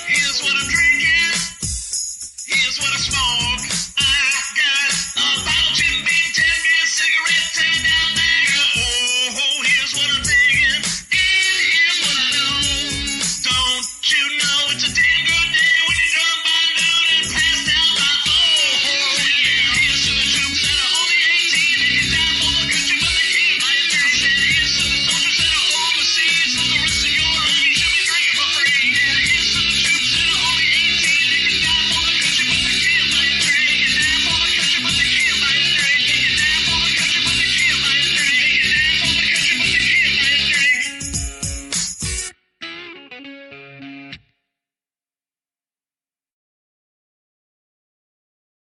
Here's what I'm drinking. Here's what I smoke.